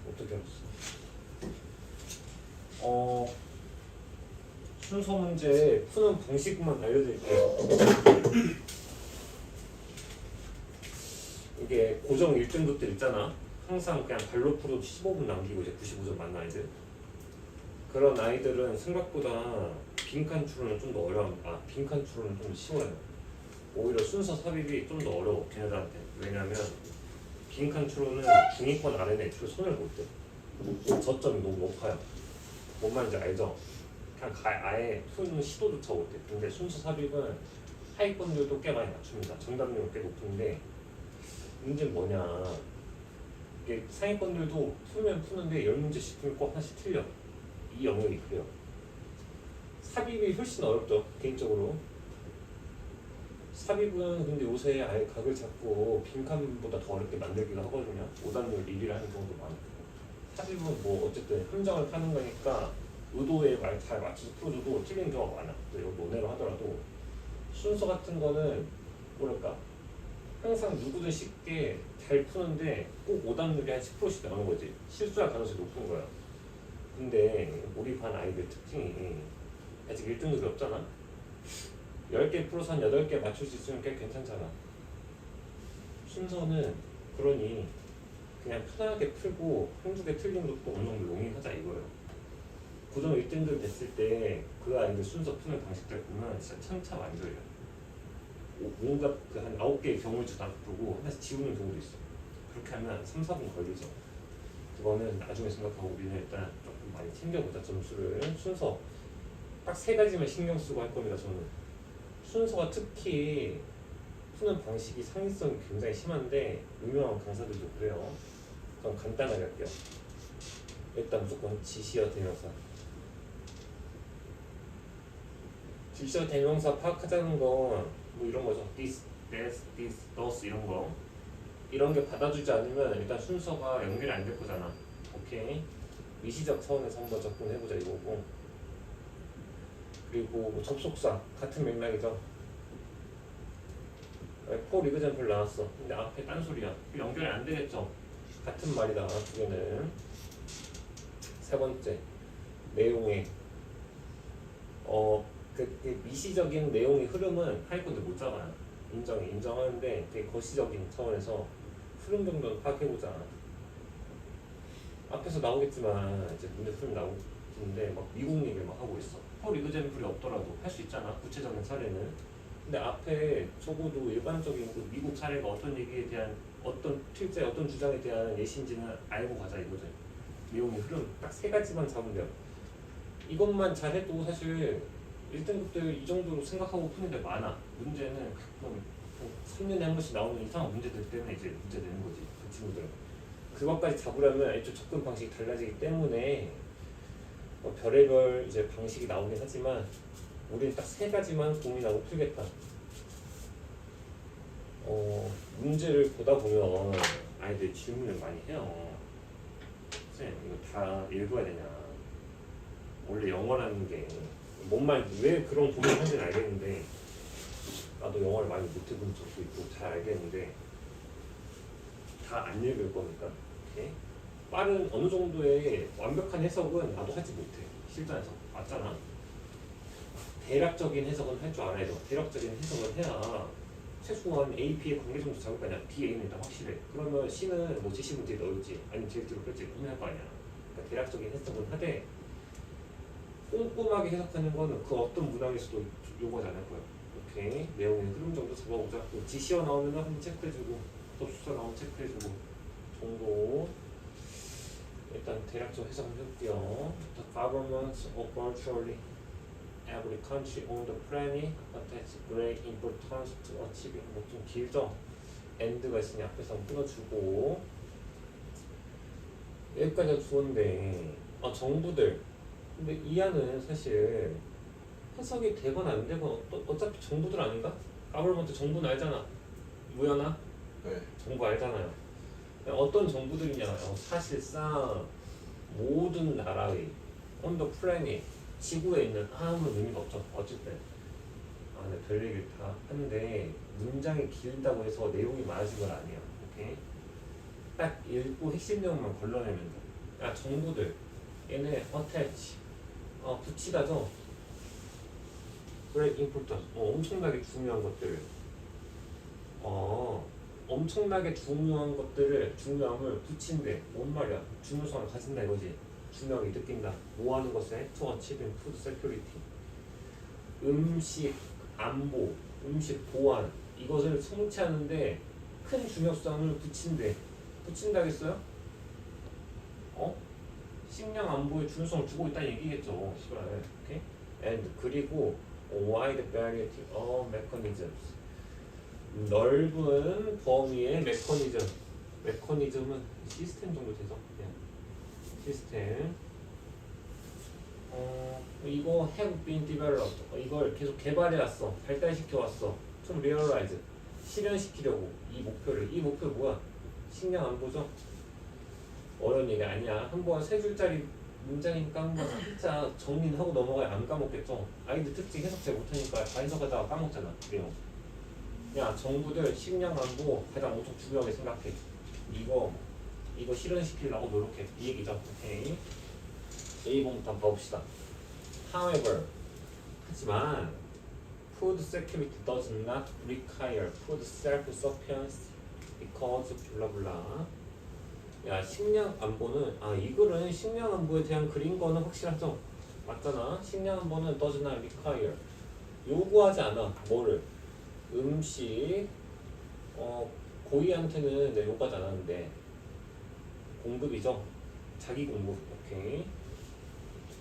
어떻게 알았어? 순서 문제 푸는 방식만 알려드릴게요. 이게 고정 1등급들 있잖아. 항상 그냥 발로 풀어도 15분 남기고 이제 95점 맞는 아이들. 그런 아이들은 생각보다 빈칸 추론은 좀 더 어려워합니다. 빈칸 추론은 좀 쉬워요. 오히려 순서 삽입이 좀 더 어려워 걔네들한테. 왜냐면 빈칸 추론은 중위권 아래는 애초에 손을 못 대. 저점이 너무 높아요. 뭔 말인지 알죠? 그냥 아예 푸는 시도조차 못 해. 근데 순서 삽입은 하위권들도 꽤 많이 맞춥니다. 정답률은 꽤 높은데 문제는 뭐냐, 이게 상위권들도 풀면 푸는데 10문제씩 풀면 꼭 하나씩 틀려. 이 영역이 그래요. 삽입이 훨씬 어렵죠, 개인적으로. 삽입은 근데 요새 아예 각을 잡고 빈칸보다 더 어렵게 만들기도 하거든요. 5단율 1위를 하는 경우도 많고. 삽입은 뭐 어쨌든 함정을 파는 거니까 의도에 잘 맞춰서 풀어줘도 틀린 경우가 많아. 이거 논외로 하더라도 순서 같은 거는 뭐랄까, 항상 누구든 쉽게 잘 푸는데 꼭 5단율이 한 10%씩 나오는 거지. 실수할 가능성이 높은 거야. 근데 우리 반 아이들 특징이 아직 1등급이 없잖아. 10개 풀어서 한 8개 맞출 수 있으면 꽤 괜찮잖아. 순서는 그러니 그냥 편하게 풀고 한두 개 틀린 것도 어느 정도 용이하자 이거예요. 고정 1등급 됐을 때 그 아이들 순서 푸는 방식들 보면 진짜 천차만별이야. 뭔가 그 한 9개의 경우를 다 풀고 하나씩 지우는 경우도 있어. 그렇게 하면 3, 4분 걸리죠. 그거는 나중에 생각하고 우리는 일단 조금 많이 챙겨보자. 점수를 순서 딱 3가지만 신경 쓰고 할 겁니다. 저는 순서가 특히 푸는 방식이 상위성이 굉장히 심한데 유명한 강사들도 그래요. 그럼 간단하게 할게요. 일단 무조건 지시어 대명사. 지시어 대명사 파악하자는 건 뭐 이런 거죠. this, that, this, those 이런 거. 이런 게 받아주지 않으면 일단 순서가 연결이 안 될 거잖아. 오케이. 미시적 차원에서 한번 접근해보자 이거고. 그리고 뭐 접속사 같은 맥락이죠. for example 나왔어. 근데 앞에 딴소리야. 연결이 안 되겠죠. 같은 말이다. 두 개는. 세 번째, 내용의 그 미시적인 내용의 흐름은 하위권들 못 잡아요. 인정하는데 되게 거시적인 차원에서 흐름 정도는 파악해보자. 앞에서 나오겠지만 이제 문제 흐름 나오는데 막 미국 얘기를 막 하고 있어. for example이 없더라도 할 수 있잖아. 구체적인 사례는. 근데 앞에 적어도 일반적인 그 미국 사례가 어떤 얘기에 대한 어떤 필제, 어떤 주장에 대한 예시인지는 알고 가자 이거죠. 내용의 흐름 딱 3가지만 잡으면 돼요. 이것만 잘해도 사실 1등급들 이 정도로 생각하고 푸는 데 많아. 문제는 가끔 3년에 한 번씩 나오는 이상한 문제들 때문에 이제 문제 되는 거지. 그 친구들은. 그것까지 잡으려면 애초에 접근 방식이 달라지기 때문에 별의별 이제 방식이 나오긴 하지만 우리는 딱 3가지만 고민하고 풀겠다. 문제를 보다 보면 아이들이 질문을 많이 해요. 선생님 이거 다 읽어야 되냐. 원래 영어라는 게 뭔 말, 왜 그런 고민을 하는지는 알겠는데 나도 영어를 많이 못 해본 적도 있고 잘 알겠는데 다 안 읽을 거니까. 오케이? 빠른 어느 정도의 완벽한 해석은 나도 하지 못해. 실전에서. 맞잖아. 대략적인 해석은 할 줄 알아야 돼. 대략적인 해석을 해야 최소한 AP의 관계 정도 잡을 거 아니야. BA는 일단 확실해. 그러면 C는 뭐 제시 문제에 넣을지 아니면 제일 뒤로 뺄지 고민할 거 아니야. 그러니까 대략적인 해석은 하되 꼼꼼하게 해석하는 거는 그 어떤 문항에서도 요구하지 않을 거야. 오케이. 내용의 흐름 정도 잡아보자. 또 지시어 나오면 한번 체크해주고 접속사 나오면 체크해주고 정도. 일단 대략적 해석을 해볼게요. The government of virtually every country on the planet attaches great importance to achieving. 뭐 좀 길죠? end가 있으니 앞에서 한번 끊어주고 여기까지가 주어인데 정부들. 근데 이 안은 사실 해석이 되거나 안 되거나 어차피 정부들 아닌가? 까불먼트 정부는 알잖아. 무연아? 네. 정부 알잖아요. 어떤 정부들이냐? 사실상 모든 나라의 on the planet 지구에 있는 아무 의미가 없죠. 어쨌든 근데 별 얘기를 다 하는데 문장이 길다고 해서 내용이 많아진 건 아니야. 오케이? 딱 읽고 핵심 내용만 걸러내면 돼. 야 정보들 얘네 attach 붙이다죠. great importance 엄청나게 중요한 것들 엄청나게 중요한 것들을 중요함을 붙인대. 뭔 말이야? 중요성을 가진다 이거지. 중요하게 느낀다. 뭐 하는 것에? to achieve food security. 음식 안보, 음식 보안 이것을 성취하는데 큰 중요성을 붙인대. 붙인다겠어요? 식량 안보에 중요성을 두고 있다는 얘기겠죠. 시발. 오케이? And 그리고 wide variety of mechanisms. 넓은 범위의 메커니즘. 메커니즘은 시스템 정도 되죠. 그냥 시스템. 이거 have been developed. 이걸 계속 개발해왔어. 발달시켜왔어. 좀 realize. 실현시키려고 이 목표를. 이 목표 뭐야? 식량 안보죠. 어려운 얘기 아니야. 한번 세 줄짜리 문장이니까 한번 살짝 정리는 하고 넘어가야 안 까먹겠죠. 아이들 특징 해석 잘 못하니까 반석에다가 까먹잖아. 내용. 야 정부들 식량 안보 가장 엄청 중요하게 생각해. 이거 실현시키려고 노력해. 이 얘기죠. 오케이. A부터 한번 봐봅시다. However, 하지만 food security does not require food self-sufficiency because 블라블라. 야 식량 안보는 이거는 식량 안보에 대한 그린 거는 확실하죠. 맞잖아. 식량 안보는 does not require 요구하지 않아. 뭐를? 음식 고이한테는 내 요구하지 않았는데 공급이죠. 자기 공급. 오케이.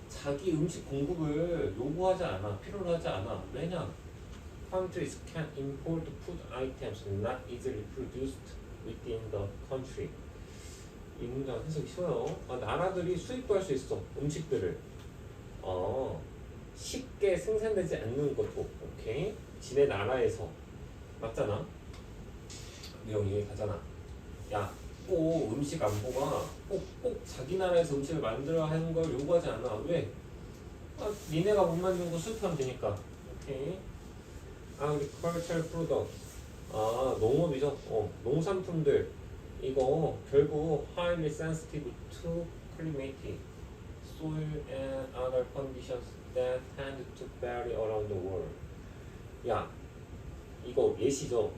자기 음식 공급을 요구하지 않아. 필요로 하지 않아. 왜냐? Countries can import food items not easily produced within the country. 이 문장 해석이 쉬워요. 나라들이 수입할 수 있어. 음식들을 쉽게 생산되지 않는 것도. 오케이. 지네 나라에서. 맞잖아. 내용 이해 가잖아. 야, 꼭 음식 안보가 꼭 자기 나라에서 음식을 만들어야 하는 걸 요구하지 않아. 왜? 니네가 못 만드는 거 수입하면 되니까. 오케이. agricultural products. 농업이죠. 농산품들. 이거 결국 highly sensitive to climate, soil and other conditions that tend to vary around the world. 야, 이거 예시죠.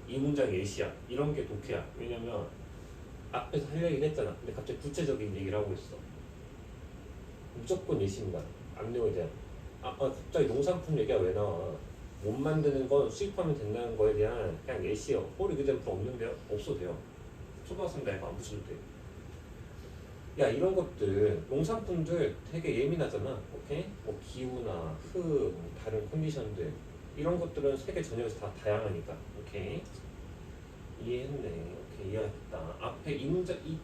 이 문장 예시야. 이런 게 독해야. 왜냐면 앞에서 할 얘기를 했잖아. 근데 갑자기 구체적인 얘기를 하고 있어. 무조건 예시입니다. 앞내용에 대한. 갑자기 농산품 얘기가 왜 나와? 못 만드는 건 수입하면 된다는 거에 대한 그냥 예시요. 홀 이그젠플 없는데요? 없어도 돼요. 초등학생 나 이거 안 붙여도 돼. 야 이런 것들 농산품들 되게 예민하잖아. 오케이? 뭐 기후나 흙, 다른 컨디션들 이런 것들은 세계 전역에서 다 다양하니까. 오케이? 이해했네. 오케이 이해했다. 앞에 이 문장 이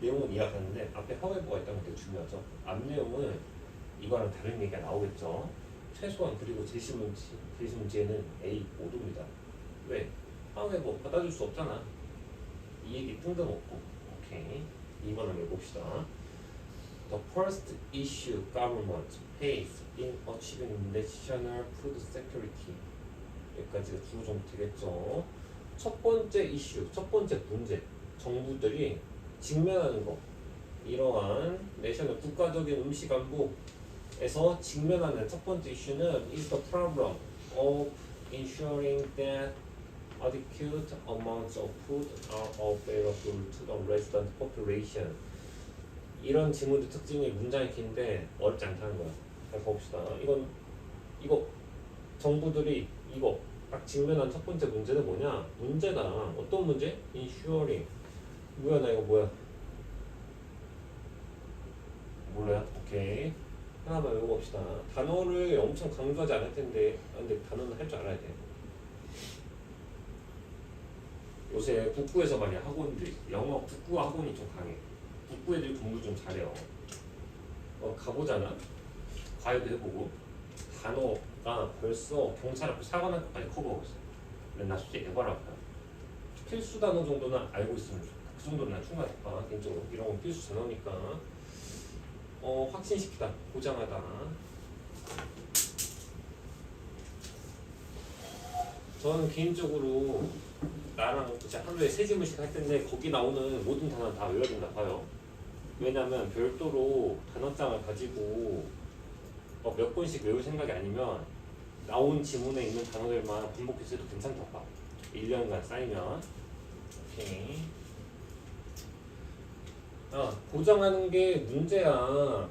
내용은 이해하는데 앞에 however가 있다는 게 되게 중요하죠. 앞 내용은 이거랑 다른 얘기가 나오겠죠. 최소한 그리고 제시 문제는 A 모두입니다. 왜? however 받아줄 수 없잖아. 이 얘기 뜬금없고. 오케이. 2번 한번 해봅시다. The first issue government face in achieving national food security. 여기까지가 주요 정도 되겠죠. 첫 번째 이슈, 첫 번째 문제. 정부들이 직면하는 거. 이러한 내셔널 국가적인 음식 안보에서 직면하는 첫 번째 이슈는 is the problem of ensuring that adequate amounts of food are available to the resident population. 이런 지문의 특징이 문장이 긴데 어렵지 않다는 거야. 잘 봅시다. 이거 정부들이 이거 딱 직면한 첫 번째 문제는 뭐냐? 문제다. 어떤 문제? ensuring. 뭐야 나 이거 뭐야? 몰라요? 오케이. 하나만 외워봅시다. 단어를 엄청 강조하지 않을 텐데 근데 단어는 할 줄 알아야 돼. 요새 북구에서 말이야 학원들 영어 북구 학원이 좀 강해. 북구 애들이 공부 좀 잘해요. 가보잖아. 과외도 해보고 단어가 벌써 경찰 앞에 사관 학교까지 커버하고 있어. 근데 나 솔직히 에바라 필수 단어 정도는 알고 있으면 좋겠다. 그 정도는 난 충분하다. 개인적으로 이런 건 필수 단어니까 확신시키다. 보장하다. 저는 개인적으로 나랑 이제 하루에 세 지문씩 할 텐데 거기 나오는 모든 단어는 다 외워야 된다 봐요. 왜냐면 별도로 단어장을 가지고 몇 번씩 외울 생각이 아니면 나온 지문에 있는 단어들만 반복해서 해도 괜찮다고 봐. 1년간 쌓이면. 오케이. 보장하는 게 문제야.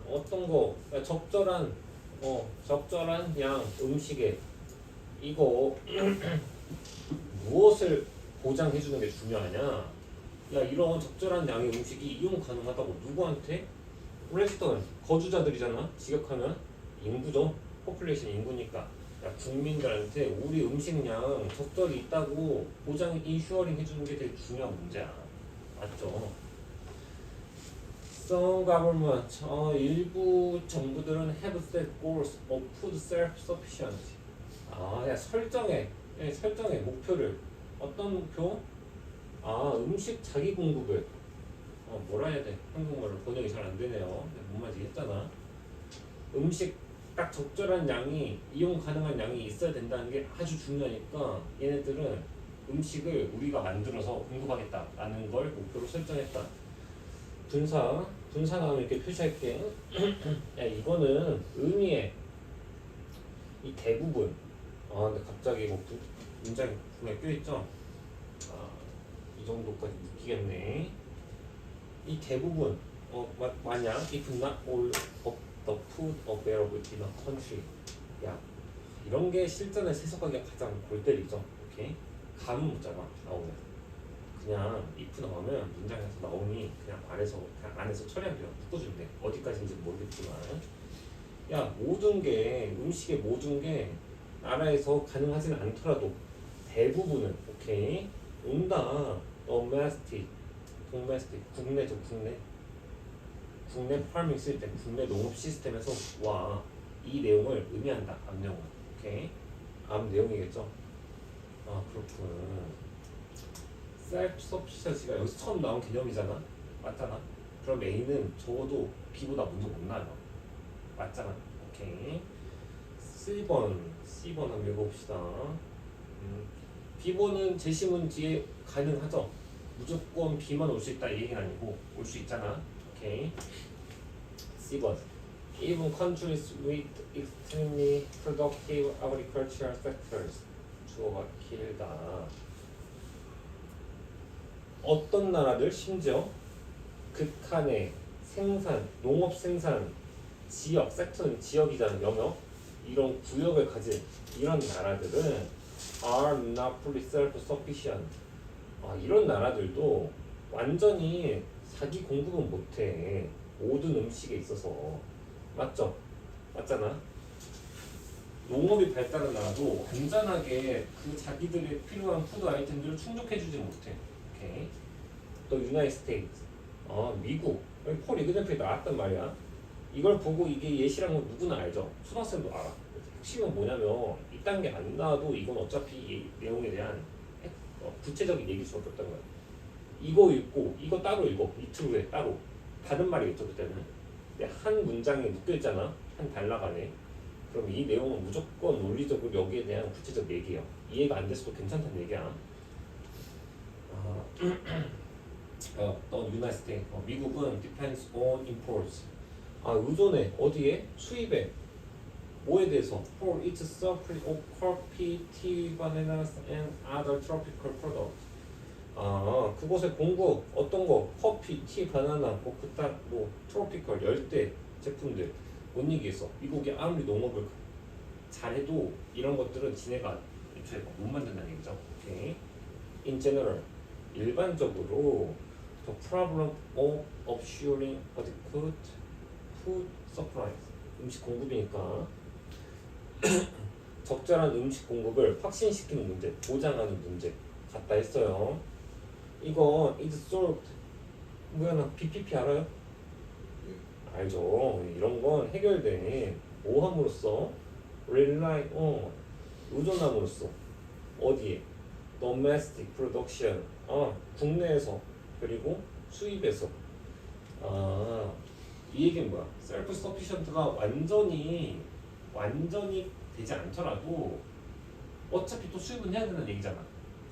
어떤 거? 야, 적절한 양 음식에 이거 무엇을 보장해 주는 게 중요하냐? 야, 이런 적절한 양의 음식이 이용 가능하다고 누구한테? 레스턴 거주자들이잖아. 직역하면 인구죠. 포퓰레이션 인구니까. 야, 국민들한테 우리 음식량 적절히 있다고 보장 인슈어링 해주는 게 되게 중요한 문제야. 맞죠? Some government, 일부 정부들은 have set goals of food self-sufficiency. 야, 설정해 목표를. 어떤 목표? 음식 자기 공급을. 뭐라 해야 돼? 한국말로 번역이 잘 안 되네요. 뭔 말인지 했잖아. 음식 딱 적절한 양이, 이용 가능한 양이 있어야 된다는 게 아주 중요하니까 얘네들은 음식을 우리가 만들어서 공급하겠다라는 걸 목표로 설정했다. 분사 나오면 이렇게 표시할게. 야, 이거는 의미의 이 대부분. 근데 갑자기 뭐 문장이 분명히 껴있죠? 이 정도까지 느끼겠네. 이 대부분, 만약 if not all of the food available in a country. 야, 이런 게 실전에 해석하기가 가장 골 때리죠. 오케이? 감은 못 잡아, 나오면. 그냥 if 나오면 문장에서 나오니 그냥 안에서 처리하면 돼요. 묶어주면 돼. 어디까지인지 모르겠지만. 야, 모든 게, 음식의 모든 게 나라에서 가능하지는 않더라도 대부분은, 오케이? 온다. domestic, 국내죠, 국내 farming 시스템, 국내 농업 시스템에서 와, 이 내용을 의미한다. 앞 내용은. 오케이? 앞 내용이겠죠? 그렇군. self-sufficiency가 여기서 처음 나온 개념이잖아. 맞잖아. 그럼 A는 적어도 B보다 먼저 못 나요. 맞잖아. 오케이. C번 한번 읽어봅시다. B번은 제시문 뒤에 가능하죠. 무조건 B만 올 수 있다 이 얘기는 아니고 올 수 있잖아. 오케이. C번. Even countries with extremely productive agricultural sectors. 주어가 길다. 어떤 나라들 심지어 극한의 생산, 농업 생산 지역, 섹터는 지역이잖아, 영역. 이런 구역을 가진 이런 나라들은 are not fully self-sufficient. 이런 나라들도 완전히 자기 공급은 못해. 모든 음식에 있어서. 맞죠? 맞잖아? 농업이 발달한 나라도 완전하게 그 자기들의 필요한 푸드 아이템들을 충족해주지 못해. 오케이. 또 유나이티드 스테이트, 미국. 여기 폴 이그젠플이 나왔단 말이야. 이걸 보고 이게 예시란 건 누구나 알죠. 초등학생도 알아. 핵심은 뭐냐면 이딴 게 안 나와도 이건 어차피 이 내용에 대한 구체적인 얘기일 수밖에 없다는 거야. 이거 읽고 이거 따로 읽어. 이틀 후에 따로 다른 말이겠죠 그때는. 근데 한 문장에 묶여있잖아. 한 단락 안에. 그럼 이 내용은 무조건 논리적으로 여기에 대한 구체적 얘기야. 이해가 안 됐어도 괜찮다는 얘기야. 또 유나이티드 스테이트. 미국은 depends on imports. 의존해. 어디에? 수입에. 뭐에 대해서? For its supply of coffee, tea, bananas, and other tropical products. 그곳의 공급, 어떤 거? 커피, 티, 바나나, 트로피컬, 열대 제품들. 뭔 얘기했어? 미국이 아무리 농업을 잘해도 이런 것들은 지네가 애초에 못 만든다는 얘기죠. 오케이. In general, 일반적으로 the problem of assuring adequate food supplies. 음식 공급이니까 적절한 음식 공급을 확신시키는 문제, 보장하는 문제 같다 했어요. 이거 is solved. 뭐야, BPP 알아요? 알죠. 이런 건 해결돼. 뭐 함으로써? rely on. 의존함으로써. 어디에? domestic production. 국내에서. 그리고 수입에서. 이 얘기는 뭐야? 셀프 서피션트가 완전히 되지 않더라도 어차피 또 수입은 해야 되는 얘기잖아.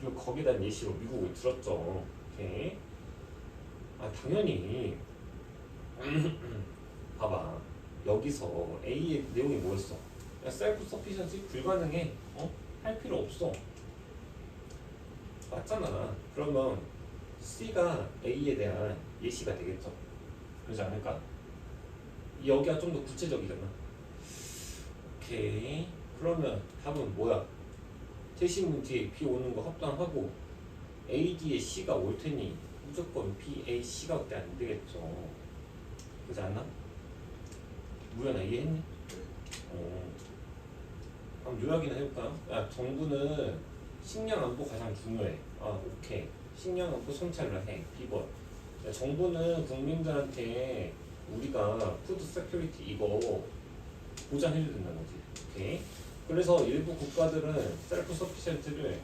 그리고 거기에 대한 예시로 미국을 들었죠. 오케이. 당연히 봐봐. 여기서 A의 내용이 뭐였어? 셀프 서피션시 불가능해. 할 필요 없어. 맞잖아. 그러면 C가 A에 대한 예시가 되겠죠. 그러지 않을까? 여기가 좀 더 구체적이잖아. 오케이. 그러면 답은 뭐야? 제시문 뒤에 B 오는 거 합당하고 A 뒤에 C가 올 테니 무조건 B, A, C가 그때 안 되겠죠. 그러지 않나? 무연아 이해했니? 그럼 요약이나 해볼까요? 야, 정부는 식량 안보 가장 중요해. 오케이. 식량 안보 성찰을 해. B번. 야, 정부는 국민들한테 우리가 푸드 세큐리티 이거 보장해줘야 된다는 거지. 오케이. 그래서 일부 국가들은 셀프 서피션트를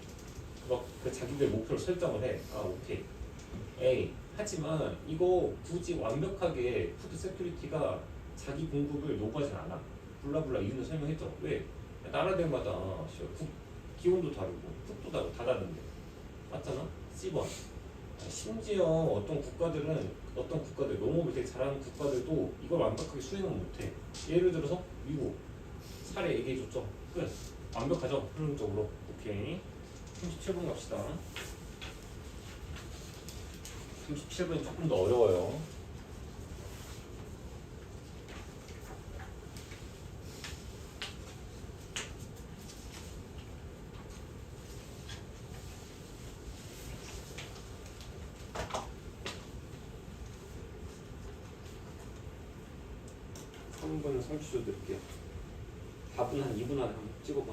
그 자기들 목표를 설정을 해. 오케이. A. 하지만 이거 굳이 완벽하게 푸드 세큐리티가 자기 공급을 요구하진 않아. 블라블라 이유는 설명했죠. 왜? 나라들마다 기온도 다르고 흙도 다르고 다 다른데. 맞잖아? C번. 심지어 어떤 국가들 농업을 되게 잘하는 국가들도 이걸 완벽하게 수행을 못해. 예를 들어서 미국 사례 얘기해줬죠. 끝. 완벽하죠? 흐름적으로. 오케이. 37번 갑시다. 37번이 조금 더 어려워요. 한 번은 30초 드릴게요. 답은 한 2분 안에 한번 찍어봐.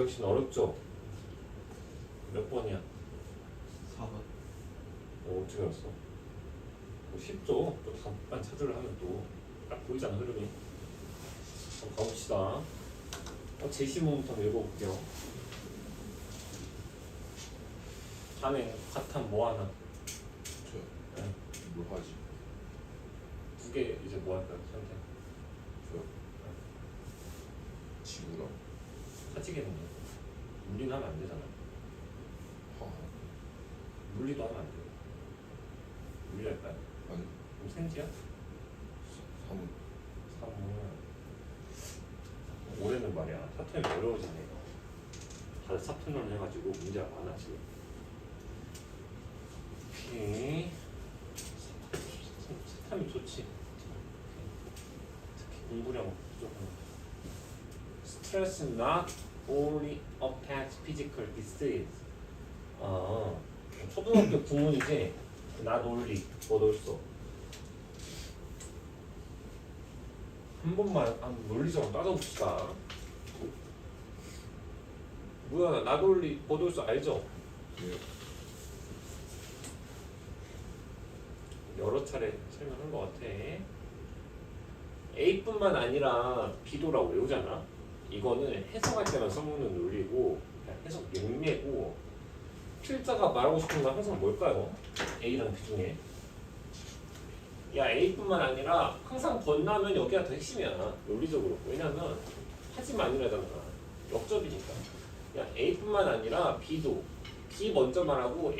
역시 어렵죠? 몇 번이야? 4번. 어떻게 알았어? 쉽죠? 또 답만 찾으려 하면 또 딱 보이잖아 흐름이. 한번 가봅시다. 제시문부터 한번 읽어볼게요. 자네 과탐 뭐 하나? 저요? 네. 뭘 하지? 두 개 이제 뭐 할까요? 선택. 저요? 지구랑 사지개는요? 물리는 하면 안 되잖아. 화학. 물리도 하면 안 돼요. 물리 할까요? 아니 그럼 생지야? 사문. 사물. 올해는 말이야 사탐이 어려워지네요. 다들 사탐론 해가지고 문제가 많아 지금. 오케이. 사탐이 좋지. 특히 공부량 무조건. Stress not only affects physical disease. 초등학교 구문이지. not only 뭐 넣을 수. 한 번만 한번 논리적으로 따져봅시다. 뭐야 not only 뭐 넣을 수 알죠? 네. 여러 차례 설명한 것 같아. A뿐만 아니라 B도라고 외우잖아. 이거는 해석할 때만 써먹는 논리고 그냥 해석 용례고 필자가 말하고 싶은 건 항상 뭘까요? A랑 B 중에 야 A뿐만 아니라 항상 번나면 여기가 더 핵심이야 논리적으로. 왜냐면 하지만이라잖아. 역접이니까. 야 A뿐만 아니라 B도 B 먼저 말하고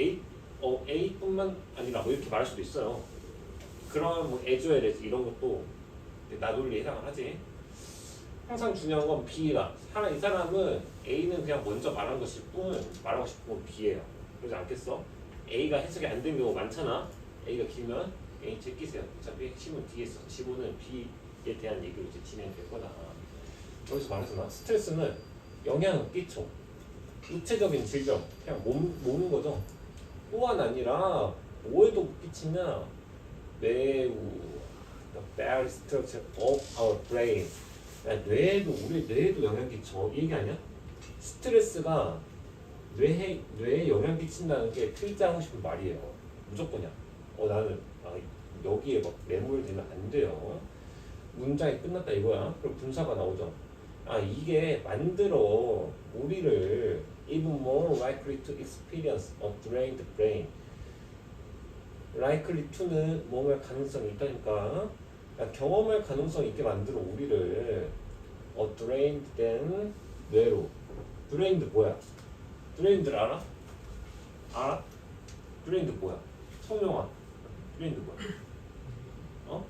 A뿐만 아니라 뭐 이렇게 말할 수도 있어요. 그런 뭐 에조엘에서 이런 것도 나돌리에 해당을 하지. 항상 중요한 건 B가 이 사람은 A는 그냥 먼저 말한 것일 뿐 말하고 싶은 건 B예요. 그러지 않겠어? A가 해석이 안 되는 경우 많잖아. A가 길면 A 제끼세요. 어차피 핵심은 뒤에 있어. 지구는 B에 대한 얘기로 이제 진행될 거다. 여기서 말했잖아. 스트레스는 영향을 끼쳐. 육체적인 질병, 그냥 모는 거죠. 또한 아니라 뭐에도 못 끼치냐? 매우 the bad structure of our brain. 우리 뇌에도 영향 끼쳐. 이 얘기 아니야? 스트레스가 뇌에 영향 끼친다는 게 필자하고 싶은 말이에요. 무조건이야. 나는 여기에 막 매몰되면 안 돼요. 문장이 끝났다 이거야. 그럼 분사가 나오죠. 이게 만들어 우리를 even more likely to experience a drained brain. likely to는 뭐할 가능성이 있다니까. 경험할 가능성이 있게 만들어 우리를 a drained than 뇌로. drained 뭐야? drained를 알아? 알아? drained 뭐야? 성룡아 drained 뭐야?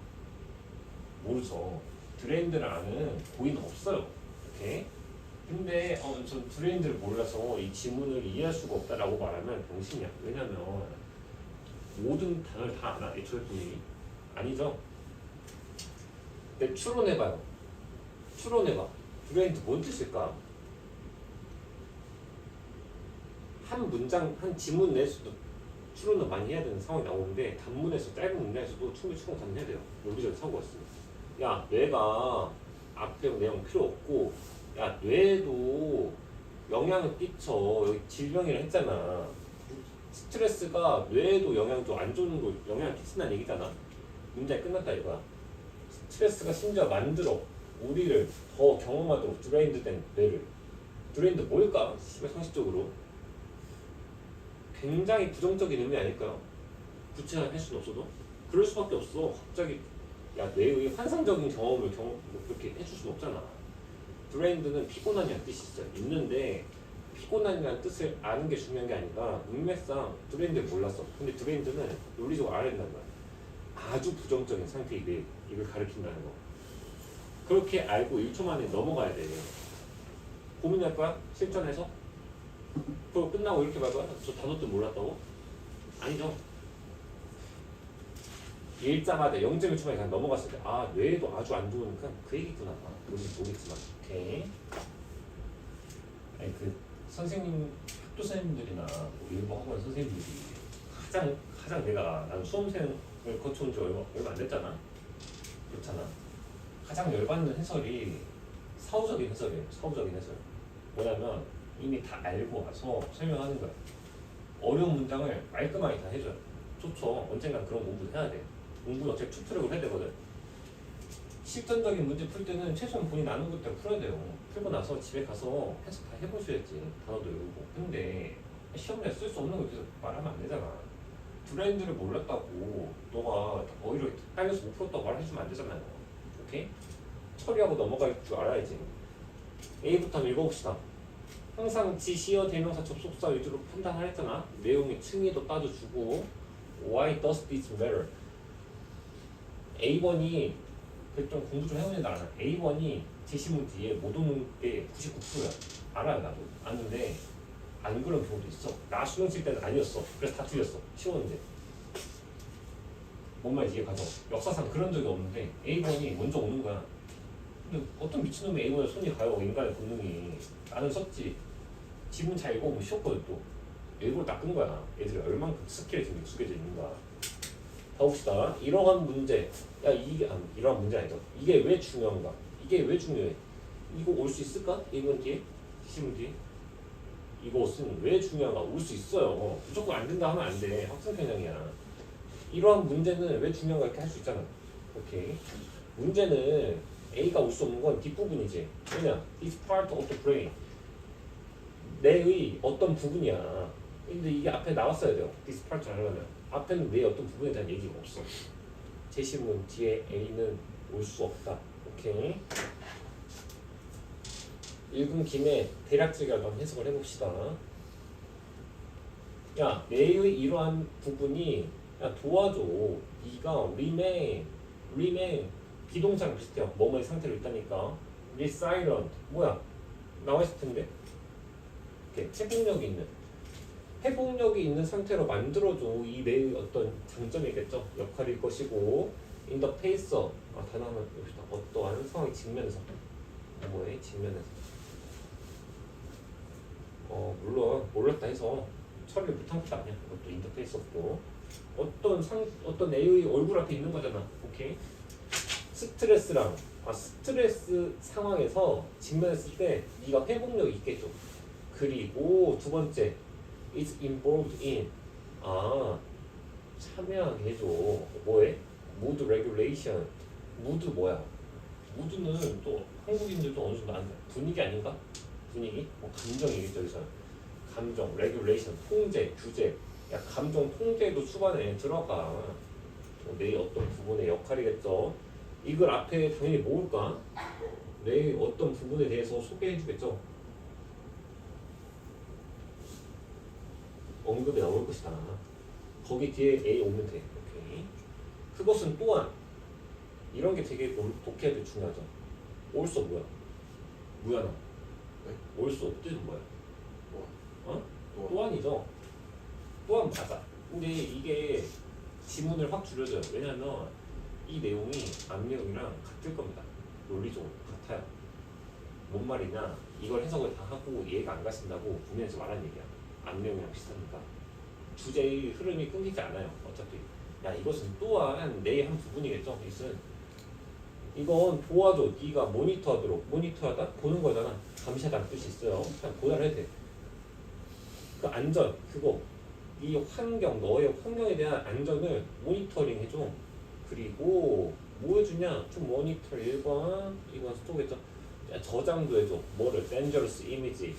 모르죠. drained를 아는 고인은 없어요. 오케이? 근데 저 드레인들을 몰라서 이 지문을 이해할 수가 없다라고 말하면 병신이야. 왜냐면 모든 단어를 다 아나? 애초에 분이 아니죠. 근데 추론해봐요. 추론해봐. 드레인드 뭔 뜻일까? 한 문장, 한 지문 내에서도 추론을 많이 해야 되는 상황이 나오는데 단문에서 짧은 문장에서도 충분히 추론 가능해야 돼요. 논리적인 사고가 있습니다. 야 뇌가 앞에 내용 필요 없고 야 뇌에도 영향을 끼쳐. 여기 질병이라 했잖아. 스트레스가 뇌에도 영향 줘. 안 좋은 거 영향을 끼친다는 얘기잖아. 문제 끝났다 이거야. 스트레스가 심지어 만들어 우리를 더 경험하도록 드레인드된 뇌를. 드레인드 뭘까? 상식적으로 굉장히 부정적인 의미 아닐까요? 구체화할 수는 없어도 그럴 수밖에 없어. 갑자기 야 뇌의 환상적인 경험을 그렇게 해줄 수는 없잖아. 드레인드는 피곤하냐는 뜻이 있어요. 있는데 피곤하냐는 뜻을 아는 게 중요한 게 아니라 문맥상 드레인드를 몰랐어. 근데 드레인드는 논리적으로 알아야 된다는 거야. 아주 부정적인 상태의 뇌 이걸 가리킨다는 거. 그렇게 알고 1초 만에 넘어가야 돼. 고민할 거야? 실전에서? 그거 끝나고 이렇게 말 거야? 저 단어도 몰랐다고? 아니죠. 읽자마자 0.1초 만에 그냥 넘어갔을 때 뇌에도 아주 안 좋으니까 그 얘기구나. 뭔지 모르겠지만. 오케이. 아니 선생님 학교 선생님들이나 뭐 일부 학원 선생님들이 가장 난 수험생을 거쳐온 지 얼마 안 됐잖아. 그렇잖아. 가장 열받는 해설이 사후적인 해설이에요. 사후적인 해설. 뭐냐면 이미 다 알고 와서 설명하는 거야. 어려운 문장을 깔끔하게 다 해줘요. 좋죠. 언젠간 그런 공부를 해야 돼. 공부는 어차피 투트랙을 해야 되거든. 실전적인 문제 풀 때는 최소한 본인 아는 것대로 풀어야 돼요. 풀고 나서 집에 가서 해석 다 해보셔야지. 단어도 외우고. 근데 시험에 쓸 수 없는 거 계속 말하면 안 되잖아. 브랜드를 몰랐다고 너가 어휘를 헷갈려서 못 풀었다고 말해주면 안 되잖아요. 오케이? 처리하고 넘어갈 줄 알아야지. A부터 한번 읽어봅시다. 항상 지시어 대명사 접속사 위주로 판단하랬잖아. 내용의 층위도 따져주고 Why does this matter? A1이 좀 공부 좀 해보는 데 알아. A1이 제시문 뒤에 못 오는 게 99%야. 알아요 나도. 아는데 안 그런 경우도 있어. 나 수능 칠 때는 아니었어. 그래서 다 틀렸어. 쉬웠는데. 뭔 말인지 이해가서. 역사상 그런 적이 없는데 A1이 먼저 오는 거야. 근데 어떤 미친놈이 A1에 손이 가요. 인간의 본능이. 나는 썼지. 지문 잘 읽어보면 쉬웠거든 또. 일부러 닦은 거야. 애들이 얼만큼 스킬이 지금 익숙해져 있는가. 가봅시다. 이러한 문제. 야 이게 이러한 문제 아니다. 이게 왜 중요한가? 이게 왜 중요해? 이거 올 수 있을까? 이건 뒤에? 지문 뒤에? 이것은 왜 중요한가? 올 수 있어요. 무조건 안 된다 하면 안 돼. 학생 편향이야. 이러한 문제는 왜 중요한가 이렇게 할 수 있잖아. 오케이. 문제는 A가 올 수 없는 건 뒷부분이지. 왜냐? It's part of the brain. 뇌의 어떤 부분이야. 근데 이게 앞에 나왔어야 돼요. This part 하려면. 앞에는 뇌의 어떤 부분에 대한 얘기가 없어. 제시문 뒤에 A는 올 수 없다. 오케이. 읽은 김에 대략적으로 한번 해석을 해봅시다. 야, 뇌의 이러한 부분이 야 도와줘. 네가 remain 비동사랑 비슷해요. 뭐뭐의 상태로 있다니까. resilient 뭐야? 나와 있을 텐데. 이렇게 회복력이 있는 상태로 만들어줘. 이 뇌의 어떤 장점이겠죠. 역할일 것이고. in the face of 단어 하나 봅시다. 어떠한 상황이 직면해서 뭐에 직면해서. 물론 몰랐다 해서 처리를 못한 것도 아니야. 그것도 인터페이스 없고 어떤 A의 얼굴 앞에 있는 거잖아. 오케이. 스트레스 상황에서 직면했을 때 네가 회복력이 있겠죠. 그리고 두 번째 is involved in 참여하게 해줘. 뭐해? mood regulation. mood 뭐야? mood는 또 한국인들도 어느 정도 아는 분위기 아닌가? 분위기? 뭐 감정이겠죠. 여기서 감정, 레귤레이션, 통제, 규제. 야 감정 통제도 수반에 들어가. 내 어떤 부분의 역할이겠죠. 이걸 앞에 당연히 모을까? 내 어떤 부분에 대해서 소개해주겠죠. 언급이 나올 것이다. 거기 뒤에 A 오면 돼. 오케이. 그것은 또한 이런 게 되게 독해야 중요하죠. 올소 뭐야? 무야나. 네? 올소 뜻은 뭐야? 또한. 또한이죠. 또한 맞아. 근데 이게 지문을 확 줄여줘요. 왜냐면 이 내용이 앞내용이랑 같을 겁니다. 논리적으로 같아요. 뭔 말이냐? 이걸 해석을 다 하고 이해가 안 가신다고 분명히 말한 얘기야. 앞내용이랑 비슷하니까. 주제의 흐름이 끊기지 않아요. 어차피. 야 이것은 또한 내 한 부분이겠죠. 이건 도와줘. 네가 모니터하다 보는 거잖아. 감시하다는 뜻이 있어요. 그냥 보다를 해야 돼. 그 안전 그거 이 환경 너의 환경에 대한 안전을 모니터링 해줘. 그리고 뭐 해주냐? 좀 모니터 1번 이건 스토겠죠. 저장도 해줘. 뭐를? dangerous image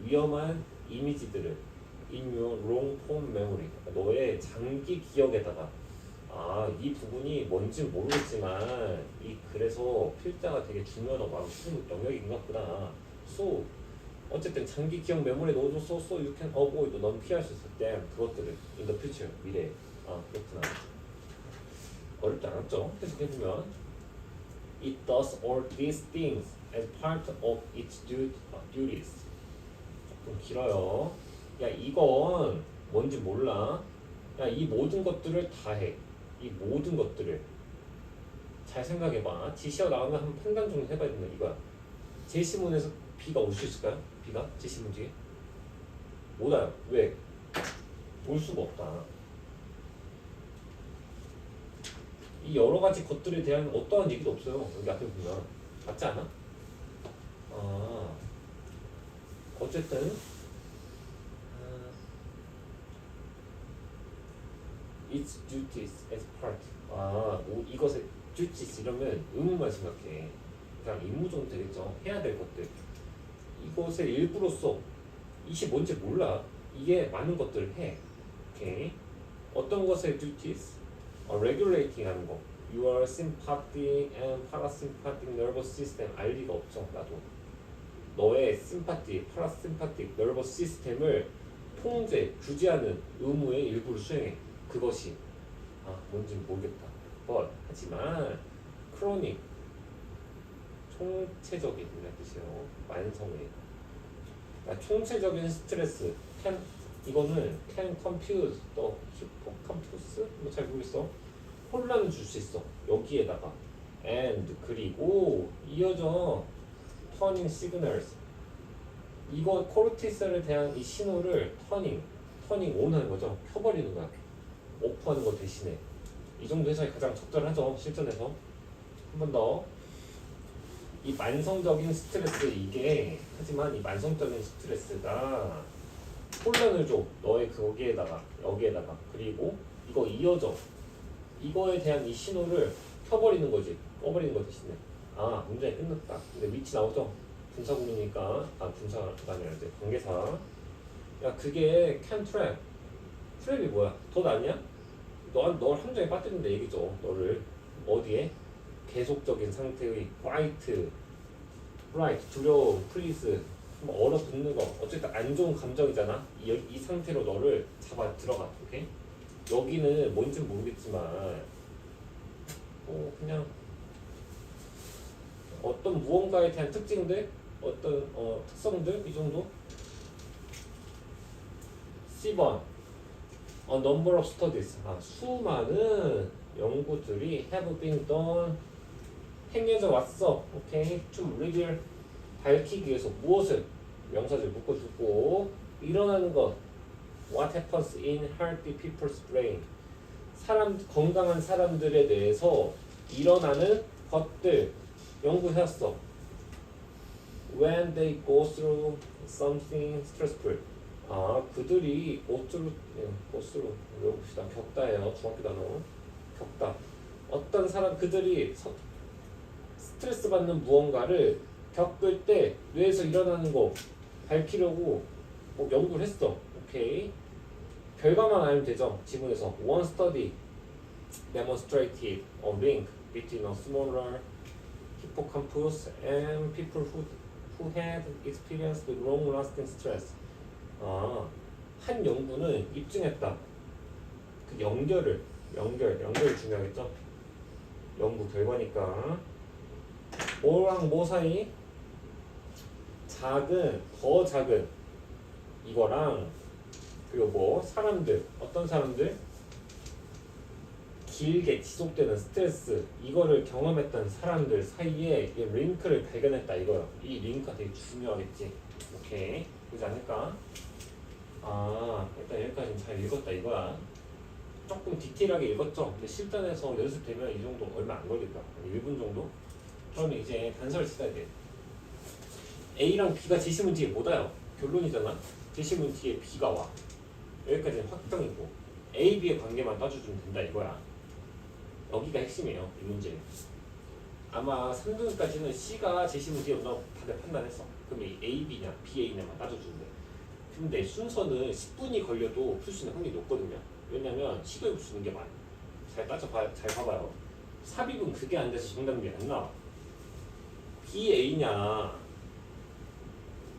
위험한 이미지들을 in your long term memory 너의 장기 기억에다가 이 부분이 뭔지 모르겠지만 그래서 필자가 되게 중요하다고 말하고 싶은 영역인 것 같구나. So 어쨌든 장기 기억 메모리에 넣어줬어. So you can avoid 넌 피할 수 있을 때 그것들을 in the future 미래. 그렇구나. 어렵지 않았죠? 해석해보면 It does all these things as part of its duties. 조금 길어요. 야 이건 뭔지 몰라. 야 이 모든 것들을 다 해. 이 모든 것들을 잘 생각해봐. 지시어 나오면 한 판단 정도 해봐야 된다 이거야. 제시문에서 B가 올 수 있을까요? B가 제시문 뒤에 못 와요. 왜? 올 수가 없다. 이 여러 가지 것들에 대한 어떠한 얘기도 없어요. 여기 앞에 보면 맞지 않아? 어쨌든 its duties as part. 뭐 이것의 duties 이러면 의무만 생각해. 그냥 임무 정도 되겠죠. 해야 될 것들. 이것의 일부로서 이게 뭔지 몰라. 이게 많은 것들을 해. 오케이. 어떤 것의 duties? regulating 하는 거. Your sympathetic and parasympathetic nervous system 알 리가 없죠. 나도. 너의 sympathetic, parasympathetic nervous system을 통제, 규제하는 의무의 일부를 수행해. 그것이 뭔지는 모르겠다. 하지만 chronic 총체적인 이라는 뜻이에요. 만성의. 그러니까 총체적인 스트레스 이거는 can confuse the hippocampus 잘 모르겠어. 혼란을 줄 수 있어. 여기에다가 and 그리고 이어져 turning signals. 이거 코르티솔에 대한 이 신호를 터닝 on 하는 거죠. 켜버리는 거야. 오프하는 거 대신에. 이 정도 해석이 가장 적절하죠. 실전에서. 한 번 더. 이 만성적인 스트레스 이게 하지만 이 만성적인 스트레스가 혼란을 줘. 너의 거기에다가 여기에다가 그리고 이거 이어져. 이거에 대한 이 신호를 켜버리는 거지. 꺼버리는 거 대신에. 문제가 끝났다. 근데 위치 나오죠? 분사구문이니까 분사가 아니라 이제 관계사. 야 그게 can trap. 트랩이 뭐야? 덧 아니야? 널 함정에 빠뜨린다 얘기죠. 너를 어디에? 계속적인 상태의 fight, 두려움, please 뭐 얼어붙는 거 어쨌든 안 좋은 감정이잖아. 이 상태로 너를 잡아 들어가. 오케이? 여기는 뭔진 모르겠지만 그냥 어떤 무언가에 대한 특징들, 어떤 특성들 이 정도. C번 A number of studies. 수많은 연구들이 have been done. 행해져 왔어. 오케이. to reveal. 밝히기 위해서 무엇을 명사절 묶어주고 일어나는 것. What happens in healthy people's brain. 건강한 사람들에 대해서 일어나는 것들 연구해왔어. When they go through something stressful. 그들이 go through 외워봅시다. 겪다예요. 중학교 단어. 겪다. 어떤 사람 그들이 스트레스 받는 무언가를 겪을 때 뇌에서 일어나는 거 밝히려고 연구를 했어. 오케이. 결과만 알면 되죠. 지문에서 one study demonstrated a link between a smaller hippocampus and people who had experienced long-lasting stress. 한 연구는 입증했다. 그 연결이 중요하겠죠. 연구 결과니까. 뭐랑 뭐 사이? 더 작은 이거랑 그리고 사람들, 어떤 사람들? 길게 지속되는 스트레스 이거를 경험했던 사람들 사이에 이 링크를 발견했다 이거요. 이 링크가 되게 중요하겠지. 오케이. 그렇지 않을까? 일단 여기까지는 잘 읽었다 이거야. 조금 디테일하게 읽었죠? 근데 실전에서 연습되면 이 정도 얼마 안 걸릴까? 1분 정도? 그러면 이제 단서를 찾아야 돼. A랑 B가 제시문 뒤에 못 와요. 결론이잖아. 제시문 뒤에 B가 와. 여기까지는 확정이고 A, B의 관계만 따져주면 된다 이거야. 여기가 핵심이에요. 이 문제는. 아마 3등까지는 C가 제시문 뒤에 온다고 다들 판단했어. 그럼 A, B냐, B, A냐만 따져주면 돼. 근데 순서는 10분이 걸려도 풀 수 있는 확률이 높거든요. 왜냐면 시도해볼 수 있는 게 많아. 잘 봐봐요. 삽입은 그게 안 돼서 정답이 안 나와. B, A냐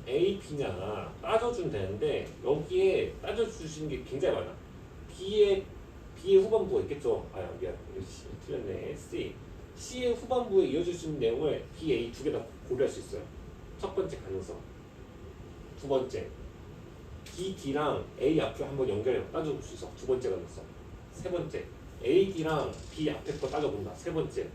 A, B냐 따져주면 되는데 여기에 따져주시는 게 굉장히 많아. B의 후반부가 있겠죠. 미안. 틀렸네. C의 후반부에 이어질 수 있는 내용을 B, A 두 개 다 고려할 수 있어요. 첫 번째 가능성. 두 번째 B, D랑 A 앞을 한번 연결해 따져볼 수 있어. 두 번째 가능성. 세 번째 A, D랑 B 앞에 거 따져본다. 세 번째.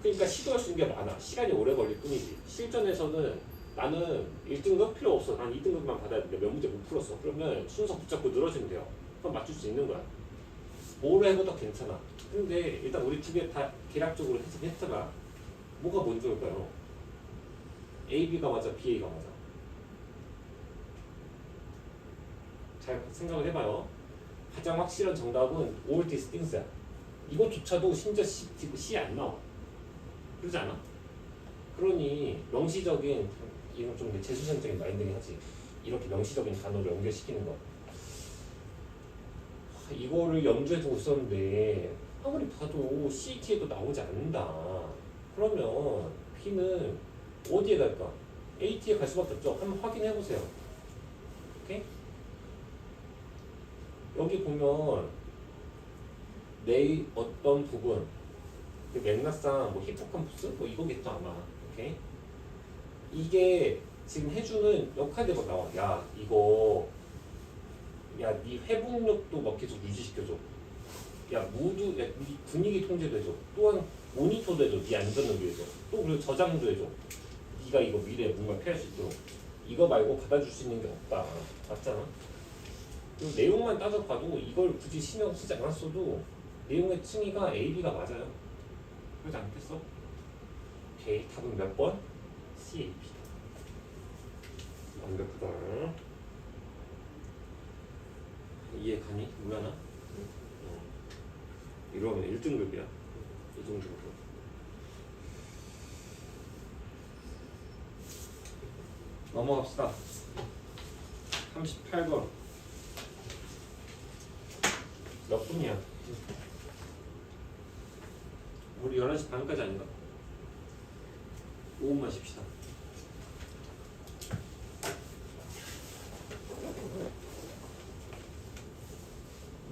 그러니까 시도할 수 있는 게 많아. 시간이 오래 걸릴 뿐이지. 실전에서는 나는 1등급 필요 없어. 난 2등급만 받아야 되는데 몇 문제 못 풀었어. 그러면 순서 붙잡고 늘어지면 돼요. 그럼 맞출 수 있는 거야. 뭐로 해도 괜찮아. 근데 일단 우리 두 개 다 계략적으로 해석했잖아. 뭐가 먼저일까요? A, B가 맞아, B, A가 맞아. 잘 생각을 해봐요. 가장 확실한 정답은 all these things야. 이것조차도 심지어 C 안 나와. 그러지 않아? 그러니 명시적인 이건 좀 재수생적인 마인드긴 하지. 이렇게 명시적인 단어를 연결시키는 거. 이거를 염두에 두고 있었는데 아무리 봐도 CET에도 나오지 않는다. 그러면 B는 어디에 갈까? AT에 갈 수밖에 없죠. 한번 확인해 보세요. 오케이? 여기 보면 내 어떤 부분, 그 맥락상 뭐 히포캄푸스 뭐 이거겠죠 아마. 오케이? 이게 지금 해주는 역할들이 막 나와. 야 이거 야 네 회복력도 막 계속 유지시켜줘. 야 무드, 야, 네 분위기 통제도 해줘. 또한 모니터도 해줘. 네 안전을 위해서. 또 그리고 저장도 해줘. 네가 이거 미래에 뭔가 피할 수 있도록. 이거 말고 받아줄 수 있는 게 없다. 맞잖아? 그 내용만 따져봐도 이걸 굳이 신경 쓰지 않았어도 내용의 층위가 A, B가 맞아요. 그러지 않겠어? 오케이. 답은 몇 번? C, A, B. 완벽하다. 이해 가니? 우연아? 이러면 1등급이야. 이 정도로. 넘어갑시다. 38번. 몇 분이야? 우리 11시 반까지 아닌가? 5분만 쉽시다.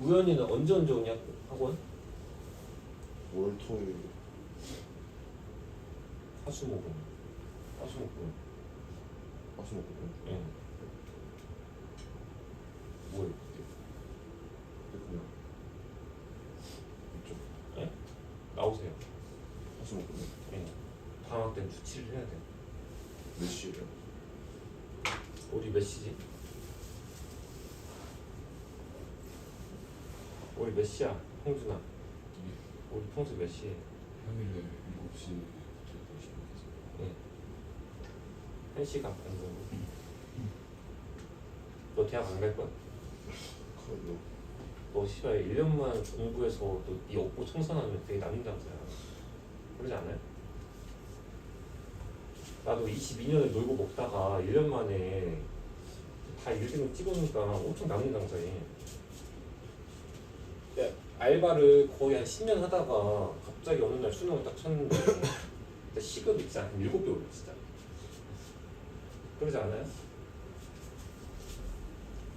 우연이는 언제 오냐? 학원? 월, 토요일, 화수목금. 화수목금. 화수목금. 예. 뭐예요? 그냥 이쪽 예? 나오세요. 화수목금. 예. 방학 때는 주치를 해야 돼. 몇 시에요? 우리 몇 시지? 우리 몇 시야? 홍준아. 우리 평소 몇 시에? 평일에 7시부터 8시까지. 예. 1시간 반 정도. 너 대학 안 갈 거야? 그걸로 너 시발 1년만 공부해서 너네 업고 청산하면 되게 남는다면서요. 그러지 않아요? 나도 22년을 놀고 먹다가 1년 만에 다 1등을 찍으니까 엄청 남는다면서요. 알바를 거의 한 10년 하다가 갑자기 어느 날 수능을 딱 쳤는데 진짜 시급이 진짜 한 7배 올려 진짜. 그러지 않아요?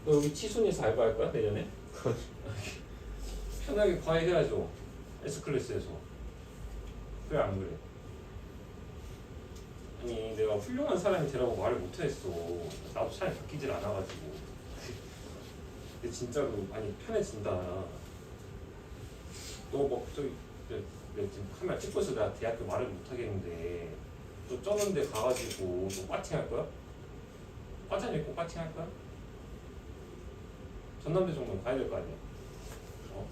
너 여기 치순에서 알바할 거야 내년에? 편하게 과외해야죠. S클래스에서. 그래 안 그래? 아니 내가 훌륭한 사람이 되라고 말을 못했어. 나도 차라리 바뀌질 않아가지고. 근데 진짜로 많이 편해진다. 너 뭐 저기 내가 지금 카메라 찍고 있어. 내가 대학교 말을 못하겠는데 또 쩌는데 가가지고 또 빠팅 할 거야? 과찬 입고 빠팅 할 거야? 전남대 정도는 가야 될 거 아니야? 어?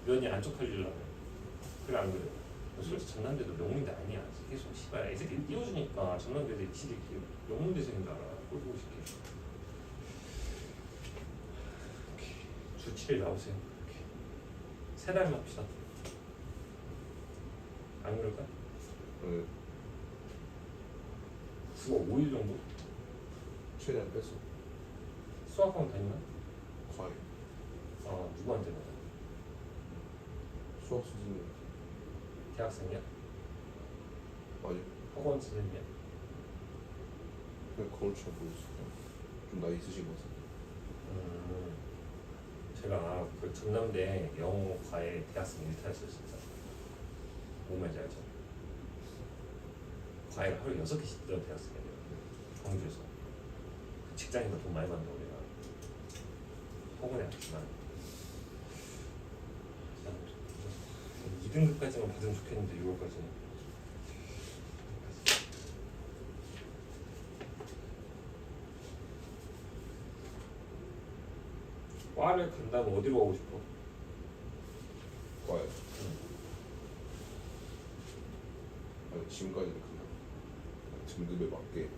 면이 안 쪽팔리려면. 그래 안 그래? 솔직히 전남대도 명문대 아니야. 계속 씨발 애새끼 띄워주니까 전남대들 지들끼리 명문대생인 줄 알아. 꼴 보고 싶게. 주 7일 나오세요. 세 달 합시다. 안 그럴까? 네, 수업 5일 정도? 최대한 뺐어. 수학학원 다니나? 과외. 아 누구한테 받아? 수학 선생님. 대학생이야? 아니 학원 선생님이야? 그냥 거울 잘 보였어요. 좀 나이 있으신 것 같아요. 제가 그 전남대 영어과에 대학생 1타였어요 진짜. 뭔 말인지 알죠? 과외를 하루에 6개씩 듣던 대학생이에요. 광주에서. 직장인보다 돈 많이 받는다고 내가. 학원에 왔지만 2등급까지만 받으면 좋겠는데 6월까지는. 과를 간다면 어디로 가고 싶어? 과외. 아니 지금까지는 그냥 등급에 맞게.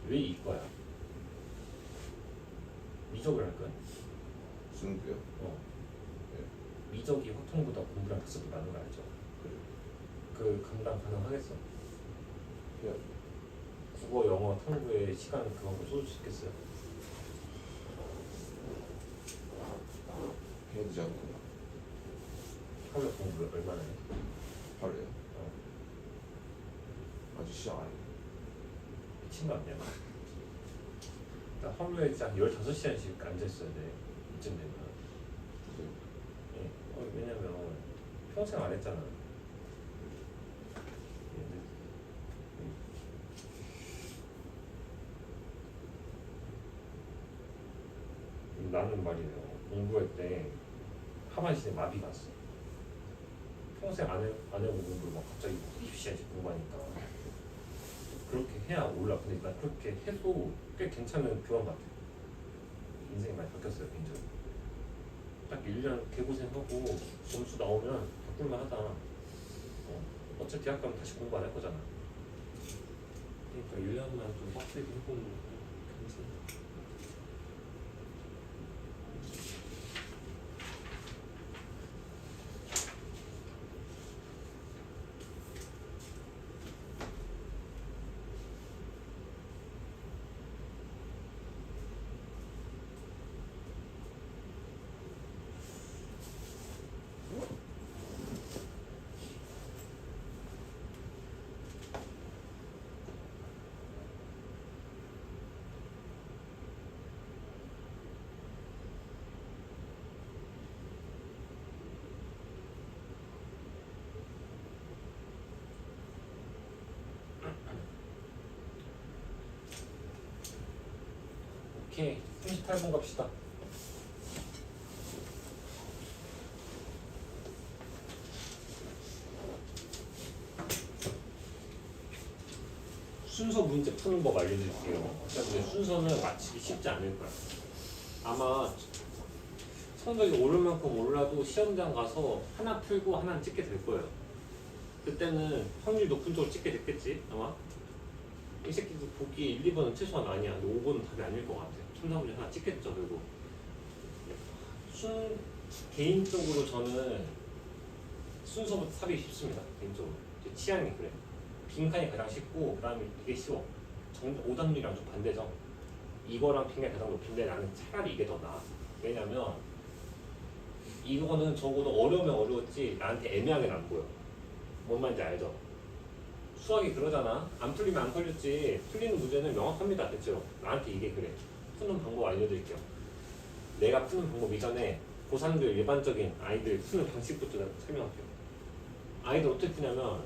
왜 이과야? 미적을 할 거야? 수능도요? 어. 네. 미적이 확통보다 공부랑 5배 많은 거 알죠? 그래요. 그 감당 가능하겠어? 해야죠. 국어, 영어, 탐구에 시간 그만큼 쏟을 수 있겠어요? 해야 되지 않을까요? 하루에 공부 얼마나 해? 하루에요? 어. 아직 시작 안 해요. 미친 거 아니야? 나 하루에 진짜 15시간씩 앉아있어야 돼. 이쯤 되면. 그래요? 예? 왜냐면 평생 안 했잖아. 나는 말이에요. 공부할 때 하반신에 마비가 왔어. 평생 안 해본 공부를 막 갑자기 20시간씩 공부하니까 그렇게 해야 올라. 근데 나 그렇게 해도 꽤 괜찮은 교환 같아. 인생이 많이 바뀌었어요, 개인적으로. 딱 1년 개고생하고 점수 나오면 바꿀만 하다. 어차피 대학 가면 다시 공부 안 할 거잖아. 그러니까 1년만 좀 빡세게 해보면 괜찮아. 오케이, 38번 갑시다. 순서 문제 푸는 법 알려드릴게요. 어차피 순서는 맞히기 쉽지 않을 거야. 아마 성적이 오를 만큼 올라도 시험장 가서 하나 풀고 하나는 찍게 될 거예요. 그때는 확률 높은 쪽으로 찍게 됐겠지, 아마. 이 새끼도 보기 1, 2번은 최소한 아니야. 근데 5번은 답이 아닐 것 같아. 3, 4번에 하나 찍겠죠, 결국. 개인적으로 저는 순서부터 삽입이 쉽습니다. 개인적으로. 제 취향이 그래. 빈칸이 가장 쉽고, 그 다음에 이게 쉬워. 오답률이랑 좀 반대죠. 이거랑 빈칸이 가장 높은데 나는 차라리 이게 더 나아. 왜냐면, 이거는 적어도 어려우면 어려웠지, 나한테 애매하게 안 보여. 뭔 말인지 알죠? 수학이 그러잖아. 안 풀리면 안 풀렸지. 풀리는 문제는 명확합니다. 그쵸? 나한테 이게 그래. 푸는 방법 알려드릴게요. 내가 푸는 방법 이전에 고3들 일반적인 아이들 푸는 방식부터 설명할게요. 아이들 어떻게 푸냐면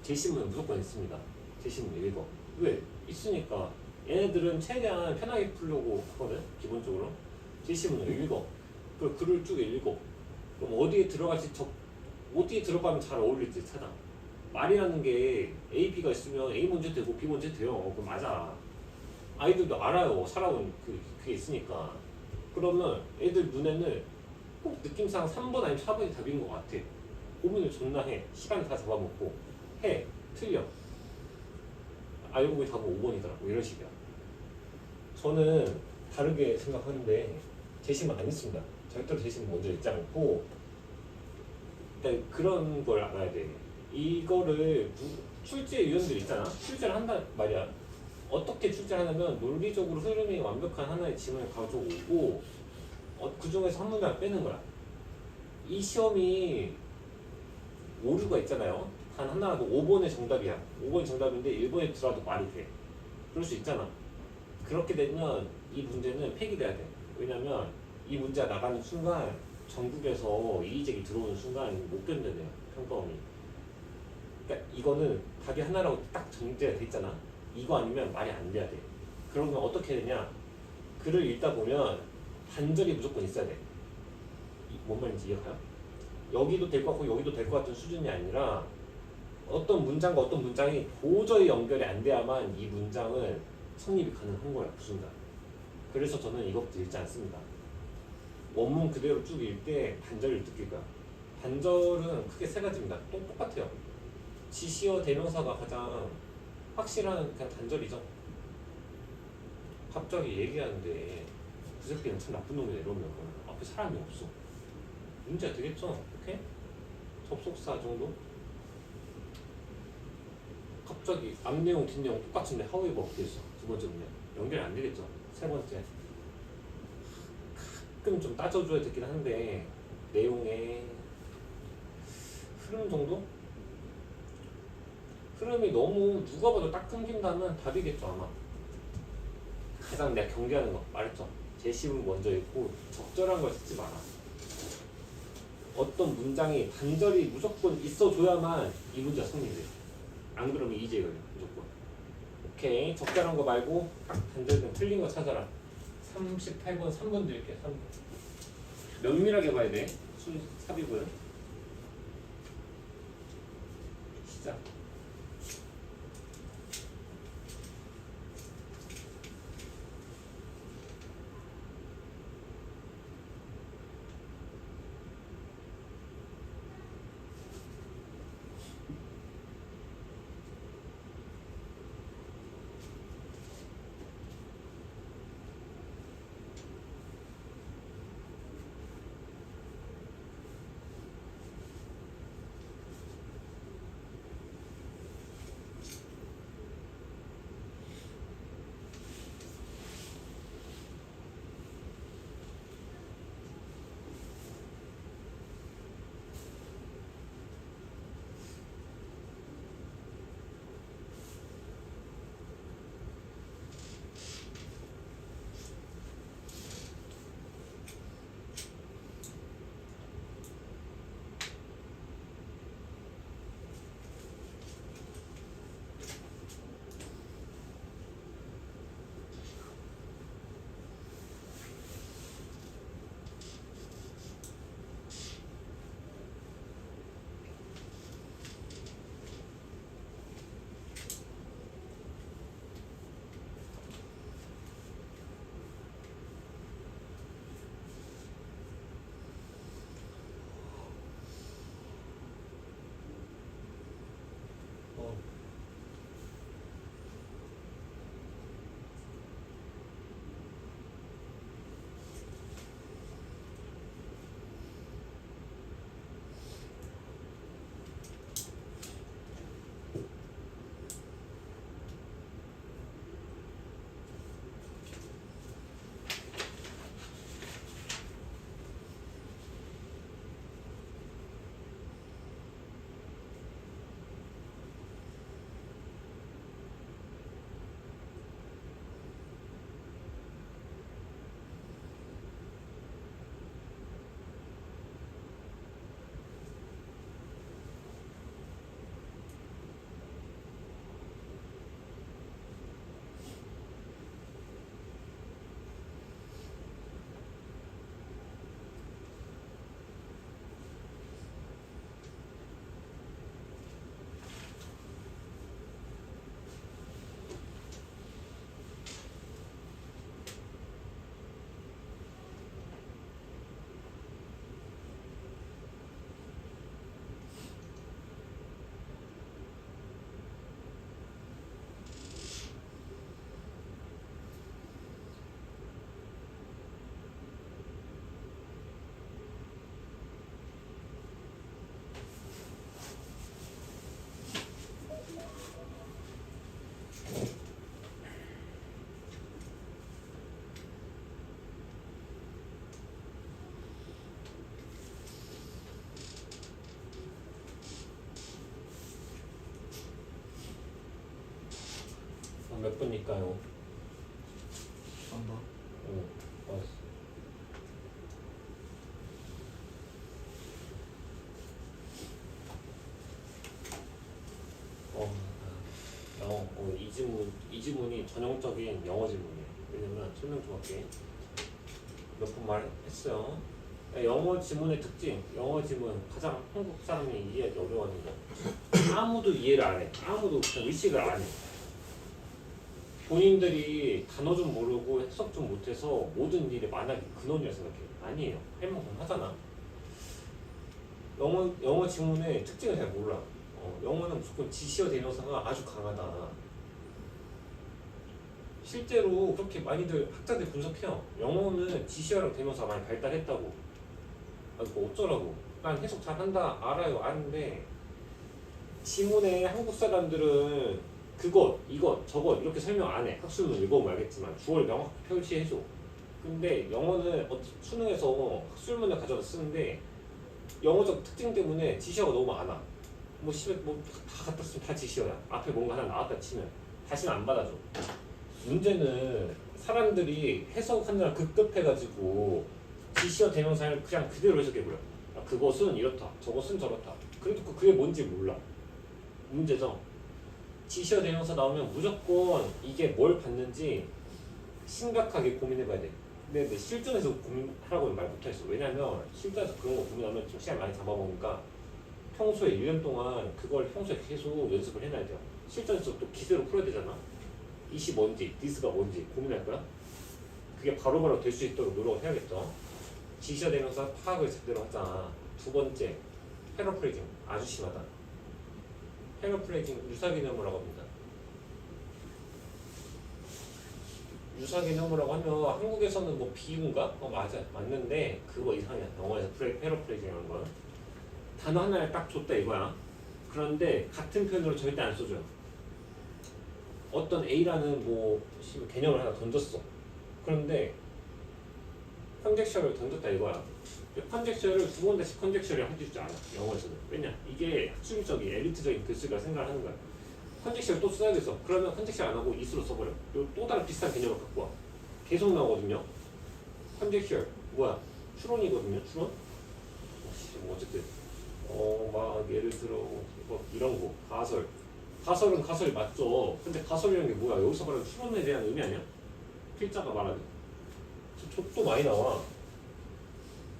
제시문은 무조건 있습니다. 제시문 읽어. 왜? 있으니까. 얘네들은 최대한 편하게 풀려고 하거든. 기본적으로. 제시문을 읽어. 그리고 글을 쭉 읽어. 그럼 어디에 들어갈지 어디에 들어가면 잘 어울릴지 찾아. 말이라는 게 A, B가 있으면 A 문제 되고 B 문제 돼요. 그럼 맞아. 아이들도 알아요. 살아온 그게 있으니까. 그러면 애들 눈에는 꼭 느낌상 3번 아니면 4번이 답인 것 같아. 고민을 존나 해. 시간 다 잡아먹고 해. 틀려. 알고 보니 답은 5번이더라고. 이런 식이야. 저는 다르게 생각하는데 제시문 안 있습니다. 절대로 제시문 먼저 읽지 않고 일단 그런 걸 알아야 돼. 이거를 출제위원들 있잖아. 출제를 한단 말이야. 어떻게 출제를 하냐면 논리적으로 흐름이 완벽한 하나의 지문을 가져오고 그 중에서 한 문장 빼는 거야. 이 시험이 오류가 있잖아요. 단 하나라도 5번의 정답이야. 5번이 정답인데 1번에 들어와도 말이 돼. 그럴 수 있잖아. 그렇게 되면 이 문제는 폐기돼야 돼. 왜냐면 이 문제가 나가는 순간 전국에서 이의제기 들어오는 순간 못 견뎌내요. 평가원이. 그러니까 이거는 답이 하나라고 딱 정제가 돼 있잖아. 이거 아니면 말이 안 돼야 돼. 그러면 어떻게 되냐? 글을 읽다 보면 단절이 무조건 있어야 돼. 뭔 말인지 이해가요? 여기도 될 것 같고 여기도 될 것 같은 수준이 아니라 어떤 문장과 어떤 문장이 도저히 연결이 안 돼야만 이 문장은 성립이 가능한 거야. 그 순간. 그래서 저는 이것도 읽지 않습니다. 원문 그대로 쭉 읽을 때 단절을 느낄 거야. 단절은 크게 세 가지입니다. 똑같아요. 지시어 대명사가 가장 확실한 그냥 단절이죠. 갑자기 얘기하는데 그 새끼는 참 나쁜 놈이다 이러면 앞에 사람이 없어. 문제가 되겠죠. 오케이? 접속사 정도? 갑자기 앞내용 뒷내용 똑같은데 however 어떻게 했어? 두 번째 문제 연결이 안 되겠죠. 세 번째 가끔 좀 따져줘야 되긴 한데 내용의 흐름 정도? 흐름이 너무 누가 봐도 딱 끊긴다면 답이겠죠 아마. 가장 내가 경계하는 거 말했죠. 제시문 먼저 읽고 적절한 걸 쓰지 마라. 어떤 문장이 단절이 무조건 있어줘야만 이 문제가 성립돼. 안 그러면 이제 걸려 무조건. 오케이 적절한 거 말고 딱 단절된 틀린 거 찾아라. 38번 3번 드릴게요. 3번 면밀하게 봐야 돼. 삽입을 시작. 몇 분일까요? 3번. 오, 맞았어. 이 지문이 전형적인 영어 지문이에요. 왜냐면 설명 좀 할게. 몇 번 말했어요. 영어 지문의 특징, 영어 지문 가장 한국 사람이 이해하기 어려워하는 거. 아무도 이해를 안 해. 아무도 그냥 의식을 안 해. 본인들이 단어 좀 모르고 해석 좀 못해서 모든 일이 만약에 근원이라 생각해요. 아니에요. 할 만큼 하잖아. 영어 지문의 특징을 잘 몰라. 영어는 무조건 지시어 대명사가 아주 강하다. 실제로 그렇게 많이들 학자들이 분석해요. 영어는 지시어랑 대명사가 많이 발달했다고. 아, 뭐 어쩌라고. 난 해석 잘한다. 알아요. 아는데 지문에 한국 사람들은 그것, 이것, 저것 이렇게 설명 안 해. 학술문 읽어보면 알겠지만 주어를 명확히 표시해줘. 근데 영어는 수능에서 학술문을 가져다 쓰는데 영어적 특징 때문에 지시어가 너무 많아. 다 갖다 쓰면 다 지시어야. 앞에 뭔가 하나 나왔다 치면 다시는 안 받아줘. 문제는 사람들이 해석하느라 급급해가지고 지시어 대명사를 그냥 그대로 해석해버려. 그것은 이렇다, 저것은 저렇다. 그래도 그게 뭔지 몰라. 문제죠. 지시어 대명사 나오면 무조건 이게 뭘 받는지 심각하게 고민해봐야 돼. 근데 실전에서 고민하라고는 말 못하겠어. 왜냐면 실전에서 그런 거 고민하면 좀 시간 많이 잡아먹으니까 평소에 1년 동안 그걸 평소에 계속 연습을 해놔야 돼요. 실전에서 또 기세로 풀어야 되잖아. 이시 뭔지, 디스가 뭔지 고민할 거야. 그게 바로바로 될 수 있도록 노력을 해야겠죠. 지시어 대명사 파악을 제대로 하자. 두 번째, 패러프레이징 아주 심하다. 패러프레이징 유사개념어라고 합니다. 유사개념어라고 하면 한국에서는 뭐 비유인가? 맞아, 맞는데 그거 이상이야. 영어에서 패러프레이징하는 건 단어 하나를 딱 줬다 이거야. 그런데 같은 표현으로 절대 안 써줘요. 어떤 A라는 뭐 개념을 하나 던졌어. 그런데 컨젝셔를 던졌다 이거야. 컨젝셔를 두 번 다시 컨젝셔를 해주지 않아. 영어에서는. 왜냐? 이게 학술적인 엘리트적인 글쓰기라 생각을 하는 거야. 컨젝셔를 또 써야 돼서 그러면 컨젝셔 안 하고 이수로 써버려. 그리고 또 다른 비슷한 개념을 갖고 와. 계속 나오거든요. 컨젝셔 뭐야? 추론이거든요. 추론? 어쨌든 막 예를 들어 뭐 이런 거 가설. 가설은 가설 맞죠. 근데 가설이라는 게 뭐야? 여기서 말하는 추론에 대한 의미 아니야? 필자가 말하는. 또 많이 나와.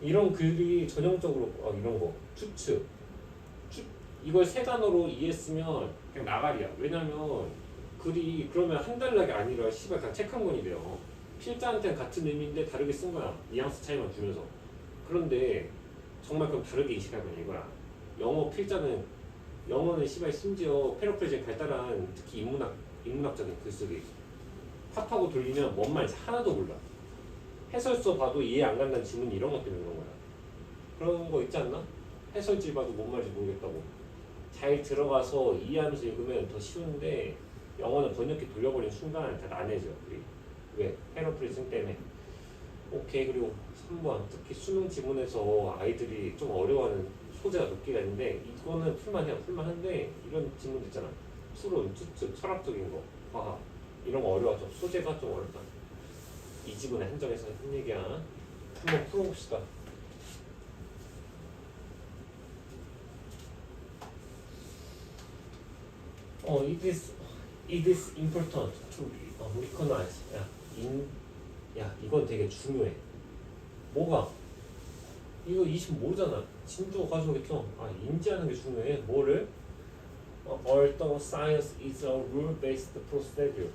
이런 글이 전형적으로 이런 거 추측 이걸 세 단어로 이해했으면 그냥 나가리야. 왜냐면 글이 그러면 한 단락이 아니라 씨발 그냥 책 한 권이 돼요. 필자한테는 같은 의미인데 다르게 쓴 거야. 뉘앙스 차이만 주면서. 그런데 정말 그럼 다르게 인식할 거냐 이거야. 영어는 씨발 심지어 패러프레이징 발달한 특히 인문학적인 글쓰기 팝하고 돌리면 뭔 말인지 하나도 몰라. 해설서 봐도 이해 안 간다는 질문이 이런 것 때문에 그런 거야. 그런 거 있지 않나? 해설지 봐도 뭔 말인지 모르겠다고. 잘 들어가서 이해하면서 읽으면 더 쉬운데 영어는 번역기 돌려버린 순간 다 난해져. 왜? 패러프레이징 때문에. 오케이. 그리고 3번 특히 수능 지문에서 아이들이 좀 어려워하는 소재가 몇 개가 있는데 이거는 풀만한데 이런 지문도 있잖아. 추론, 추측, 철학적인 거, 과학 이런 거 어려워하죠. 소재가 좀 어렵다. 이 지문에 한정해서 한 얘기야. 한번 풀어봅시다. It is important to recognize. 이건 되게 중요해. 뭐가? 이거 20 모르잖아. 진도 가져오겠죠? 인지하는 게 중요해. 뭐를? Although science is a rule-based procedure.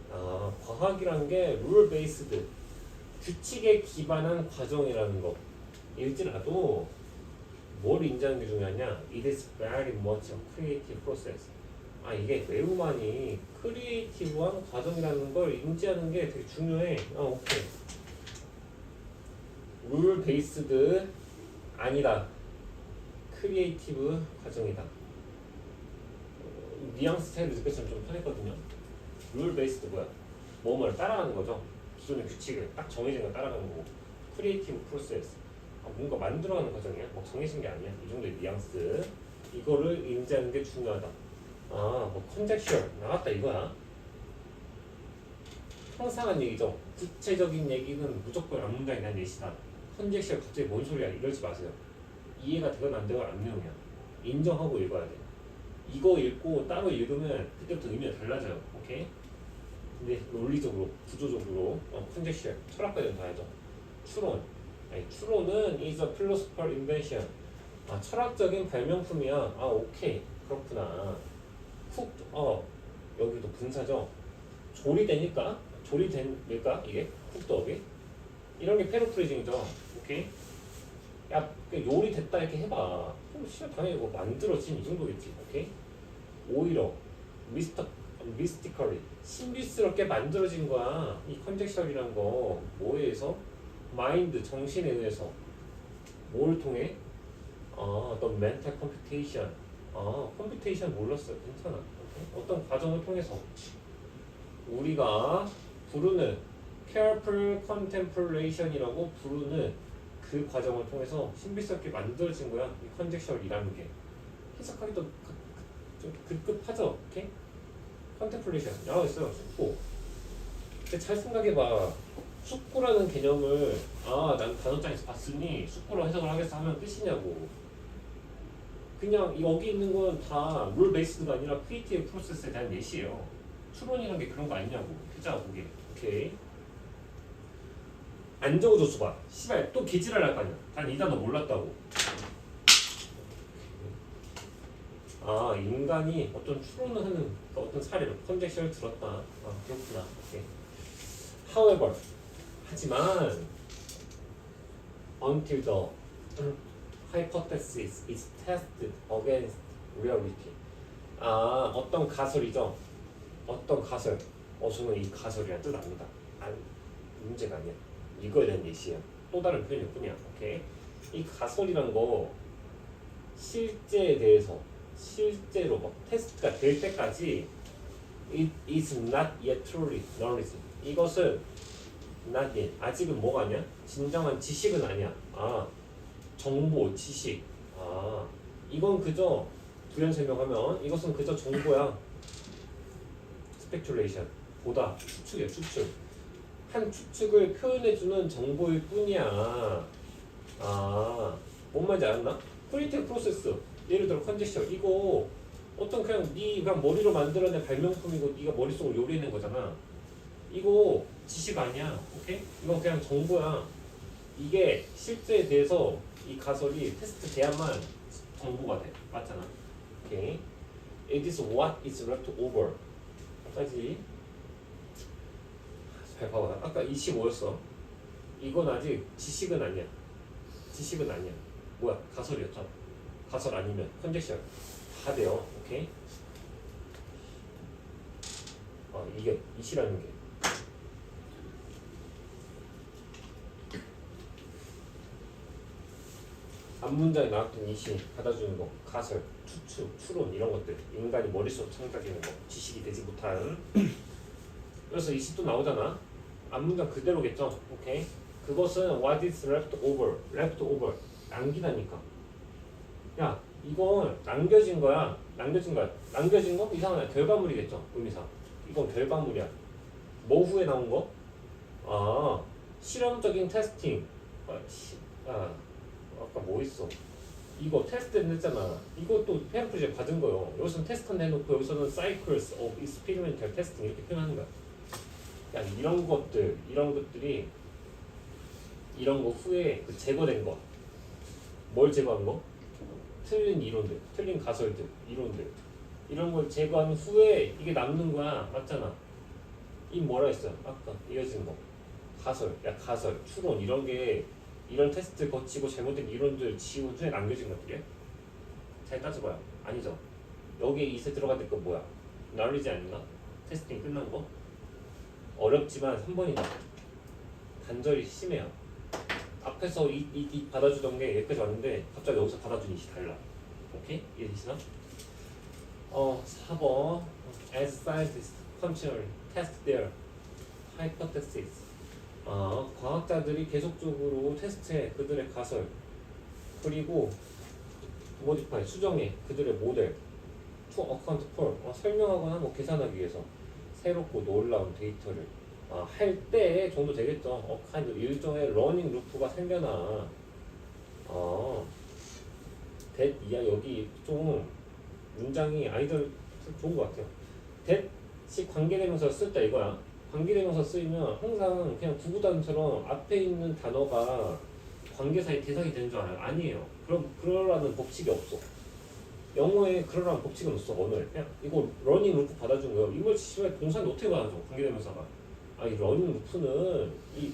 과학이란 게 rule-based, 규칙에 기반한 과정이라는 거. 읽지라도 뭘 인지하는 게 중요하냐? It is very much a creative process. 이게 매우 많이 크리에이티브한 과정이라는 걸 인지하는 게 되게 중요해. 오케이. 룰 베이스드 아니다. 크리에이티브 과정이다. 뉘앙스 차이를 느꼈으면 좀 편했거든요. 룰 베이스드 뭐야? 뭐를 따라가는 거죠. 기존의 규칙을 딱 정해진 걸 따라가는 거고. 크리에이티브 프로세스. 뭔가 만들어가는 과정이야. 뭐 정해진 게 아니야. 이 정도의 뉘앙스. 이거를 인지하는 게 중요하다. 컨젝셔 나왔다 이거야. 항상한 얘기죠. 구체적인 얘기는 무조건 앞문장에 대한 예시다. 컨젝셔 갑자기 뭔 소리야 이러지 마세요. 이해가 되건 안 되건 앞내용이야. 인정하고 읽어야 돼. 이거 읽고 따로 읽으면 그때부터 의미가 달라져요. 오케이? 근데 논리적으로, 구조적으로 컨젝셔, 철학까지 다 해줘. 추론. 추론은 is a philosophical invention. 철학적인 발명품이야. 오케이. 그렇구나. 여기도 분사죠. 조리되니까 조리됩니까 이게 쿡더비 이런 게 패러프레이징이죠. 오케이. 야 요리 됐다 이렇게 해봐. 그럼 당연히 뭐 만들어진 이 정도겠지. 오케이. 오히려 mystically 신비스럽게 만들어진 거야. 이 컨젝셜이란 거 뭐에 의해서? 마인드 정신에 의해서. 뭘 통해? 어떤 mental computation. 컴퓨테이션 몰랐어요. 괜찮아. 어떤 과정을 통해서 우리가 부르는 careful contemplation이라고 부르는 그 과정을 통해서 신비스럽게 만들어진 거야. 이 컨젝셜이라는 게. 해석하기 좀 급급하죠. 오케이? 컨템플레이션 나와 있어요. 숙고. 근데 잘 생각해봐. 숙고라는 개념을 난 단어장에서 봤으니 숙고로 해석을 하겠어 하면 끝이냐고. 그냥 여기 있는 건 다 룰 베이스가 아니라 크리에이티브 프로세스에 대한 예시예요. 추론이라는 게 그런 거 아니냐고. 그자 그게. 오케이. 안 적어줬어 봐. 씨발 또 개지랄 할 거 아니야. 난 이 단어 몰랐다고. 인간이 어떤 추론을 하는 어떤 사례로 컨젝션을 들었다. 그렇구나. 오케이. However, 하지만 until the hypothesis is tested against reality. 어떤 가설이죠. 어떤 가설. 저는 이 가설이란 뜻 압니다. 문제가 아니야. 이거에 대한 예시야. 또 다른 표현일 뿐이야. 오케이. 이 가설이란 거 실제에 대해서 실제로 막 테스트가 될 때까지 it is not yet truly knowledge. 이것은 not yet. 아직은 뭐가 아니야? 진정한 지식은 아니야. 정보, 지식. 이건 그저 부연 설명하면 이것은 그저 정보야. speculation. 보다 추측이야, 추측. 한 추측을 표현해주는 정보일 뿐이야. 뭔 말인지 알았나? 크리에이티브 프로세스. 예를 들어 컨젝션. 이거 어떤 그냥 네가 머리로 만들어낸 발명품이고 네가 머릿속으로 요리해낸 거잖아. 이거 지식 아니야. 오케이? 이건 그냥 정보야. 이게 실제에 대해서 이 가설이 테스트 돼야만 정보가 돼. 맞잖아. 오케이? It is what is left over. 까지. 잘 봐봐. 아까 25였어. 이건 아직 지식은 아니야. 지식은 아니야. 뭐야? 가설이었잖아. 가설 아니면 컨젝션 다 돼요. 오케이? 이게 이시라는 게 앞문장에 나왔던 이시 받아주는 거, 가설, 추측, 추론 이런 것들 인간이 머릿속 창작하는 거, 지식이 되지 못한. 그래서 이시 또 나오잖아. 앞문장 그대로겠죠. 오케이? 그것은 what is left over, left over 남기다니까. 야, 이건 남겨진 거야. 남겨진 거 이상하네. 결과물이겠죠. 의미상. 이건 결과물이야. 뭐 후에 나온 거? 실험적인 테스팅. 아까 뭐 있어? 이거 테스트 했잖아. 이것도 페어 프로젝트 받은 거요. 여기서는 테스트 해놓고 여기서는 cycles of experimental testing 이렇게 표현하는 거야. 야, 이런 것들이 이런 거 후에 그 제거된 거. 뭘 제거한 거? 틀린 이론들, 틀린 가설들, 이론들 이런 걸 제거한 후에 이게 남는 거야. 맞잖아. 이 뭐라 했어? 아까 이어진 거. 가설, 추론 이런 게 이런 테스트 거치고 잘못된 이론들 지운 후에 남겨진 것들이야? 잘 따져봐요. 아니죠. 여기에 이세 들어갈 때 거 뭐야? knowledge 아닌가? 테스팅 끝난 거? 어렵지만 3번이다. 단절이 심해요. 앞에서 이 받아주던 게 여기까지 왔는데 갑자기 여기서 받아준 이시 달라. 오케이? 이해되시나? 4번 As scientists continually test their hypotheses. 과학자들이 계속적으로 테스트해 그들의 가설 그리고 modify 수정해 그들의 모델 to account for 설명하거나 뭐 계산하기 위해서 새롭고 놀라운 데이터를 할 때 정도 되겠죠. 일종의 러닝 루프가 생겨나. 여기 좀 문장이 아이들 좋은 것 같아요. that이 관계대명사 쓸 때 이거야. 관계대명사 쓰이면 항상 그냥 구구단처럼 앞에 있는 단어가 관계사의 대상이 되는 줄 알아요? 아니에요. 그러라는 법칙이 없어. 영어에 그러라는 법칙은 없어. 언어에 그냥 이거 러닝 루프 받아준 거예요. 이걸 씨발 동사는 어떻게 받아줘? 관계대명사가. 이 러닝 루프는 이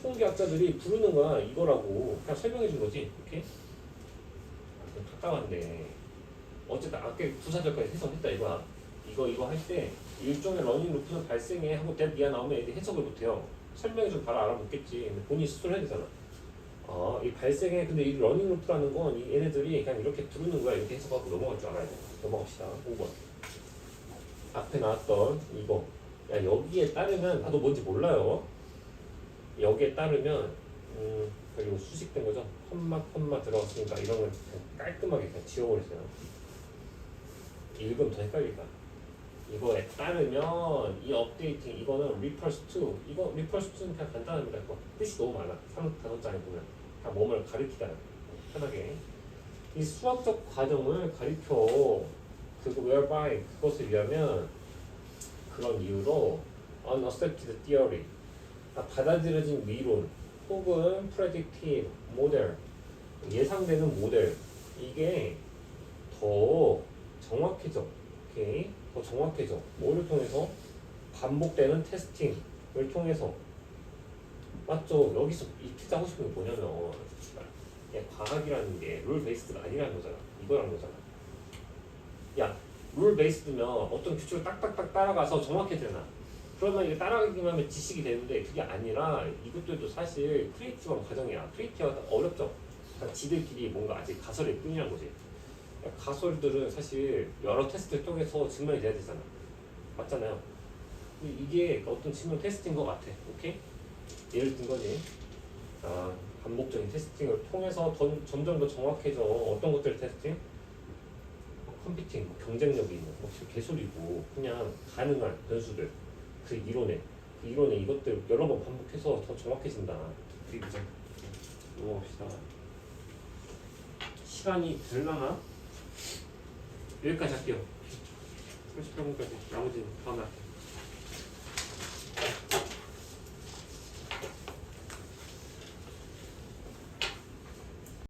통계학자들이 부르는 거야. 이거라고 그냥 설명해 준 거지. 오케이? 좀 답답한데 어쨌든 아까 부사절까지 해석했다 이거야. 이거 할 때 일종의 러닝 루프는 발생해 하고 that 이하 나오면 애들이 해석을 못해요. 설명이 좀 바로 알아듣겠지. 근데 본인이 스스로 해야 되잖아. 이 발생해. 근데 이 러닝 루프라는 건 이 얘네들이 그냥 이렇게 부르는 거야. 이렇게 해석하고 넘어갈 줄 알아야 돼. 넘어갑시다. 5번. 앞에 나왔던 이거. 야, 여기에 따르면 나도 뭔지 몰라요. 여기에 따르면 그리고 수식된 거죠. 콤마 들어갔으니까 이런 걸 그냥 깔끔하게 그냥 지워버리세요. 읽으면 더 헷갈릴까. 이거에 따르면 이 업데이팅 이거는 refers to 이거 refers to는 그냥 간단합니다. 이거 뜻이 너무 많아. 3단원짜리 보면 그냥 몸을 가리키다 편하게 이 수학적 과정을 가리켜 그거 whereby 그것을 위하면 그런 이유로 unaccepted theory 받아들여진 미론 혹은 predictive model 예상되는 모델 이게 더 정확해져. 오케이. 더 정확해져. 뭐를 통해서? 반복되는 테스팅을 통해서. 맞죠? 여기서 이 퀴즈 하고 싶은 게 뭐냐면 야, 과학이라는 게 룰 베이스드가 아니라는 거잖아. 이거라는 거잖아. 야, 룰 베이스드면 어떤 규칙을 딱딱딱 따라가서 정확해지나. 그러면 이게 따라가기만 하면 지식이 되는데 그게 아니라 이것들도 사실 크리에이티브한 과정이야. 크리에이티브가 어렵죠. 그러니까 지들끼리 뭔가 아직 가설일 뿐이란 거지. 가설들은 사실 여러 테스트를 통해서 증명이 돼야 되잖아. 맞잖아요. 이게 어떤 증명 테스트인 것 같아. 오케이? 예를 든 거지. 반복적인 테스팅을 통해서 점점 더 정확해져. 어떤 것들 테스팅? 컴퓨팅, 경쟁력이 있는, 개소리고 그냥 가능한 변수들. 그 이론에 이것들 여러 번 반복해서 더 정확해진다. 그리고 넘어갑시다. 시간이 될라나? 여기까지 할게요. 38분까지. 나머지는 다음에 할게요.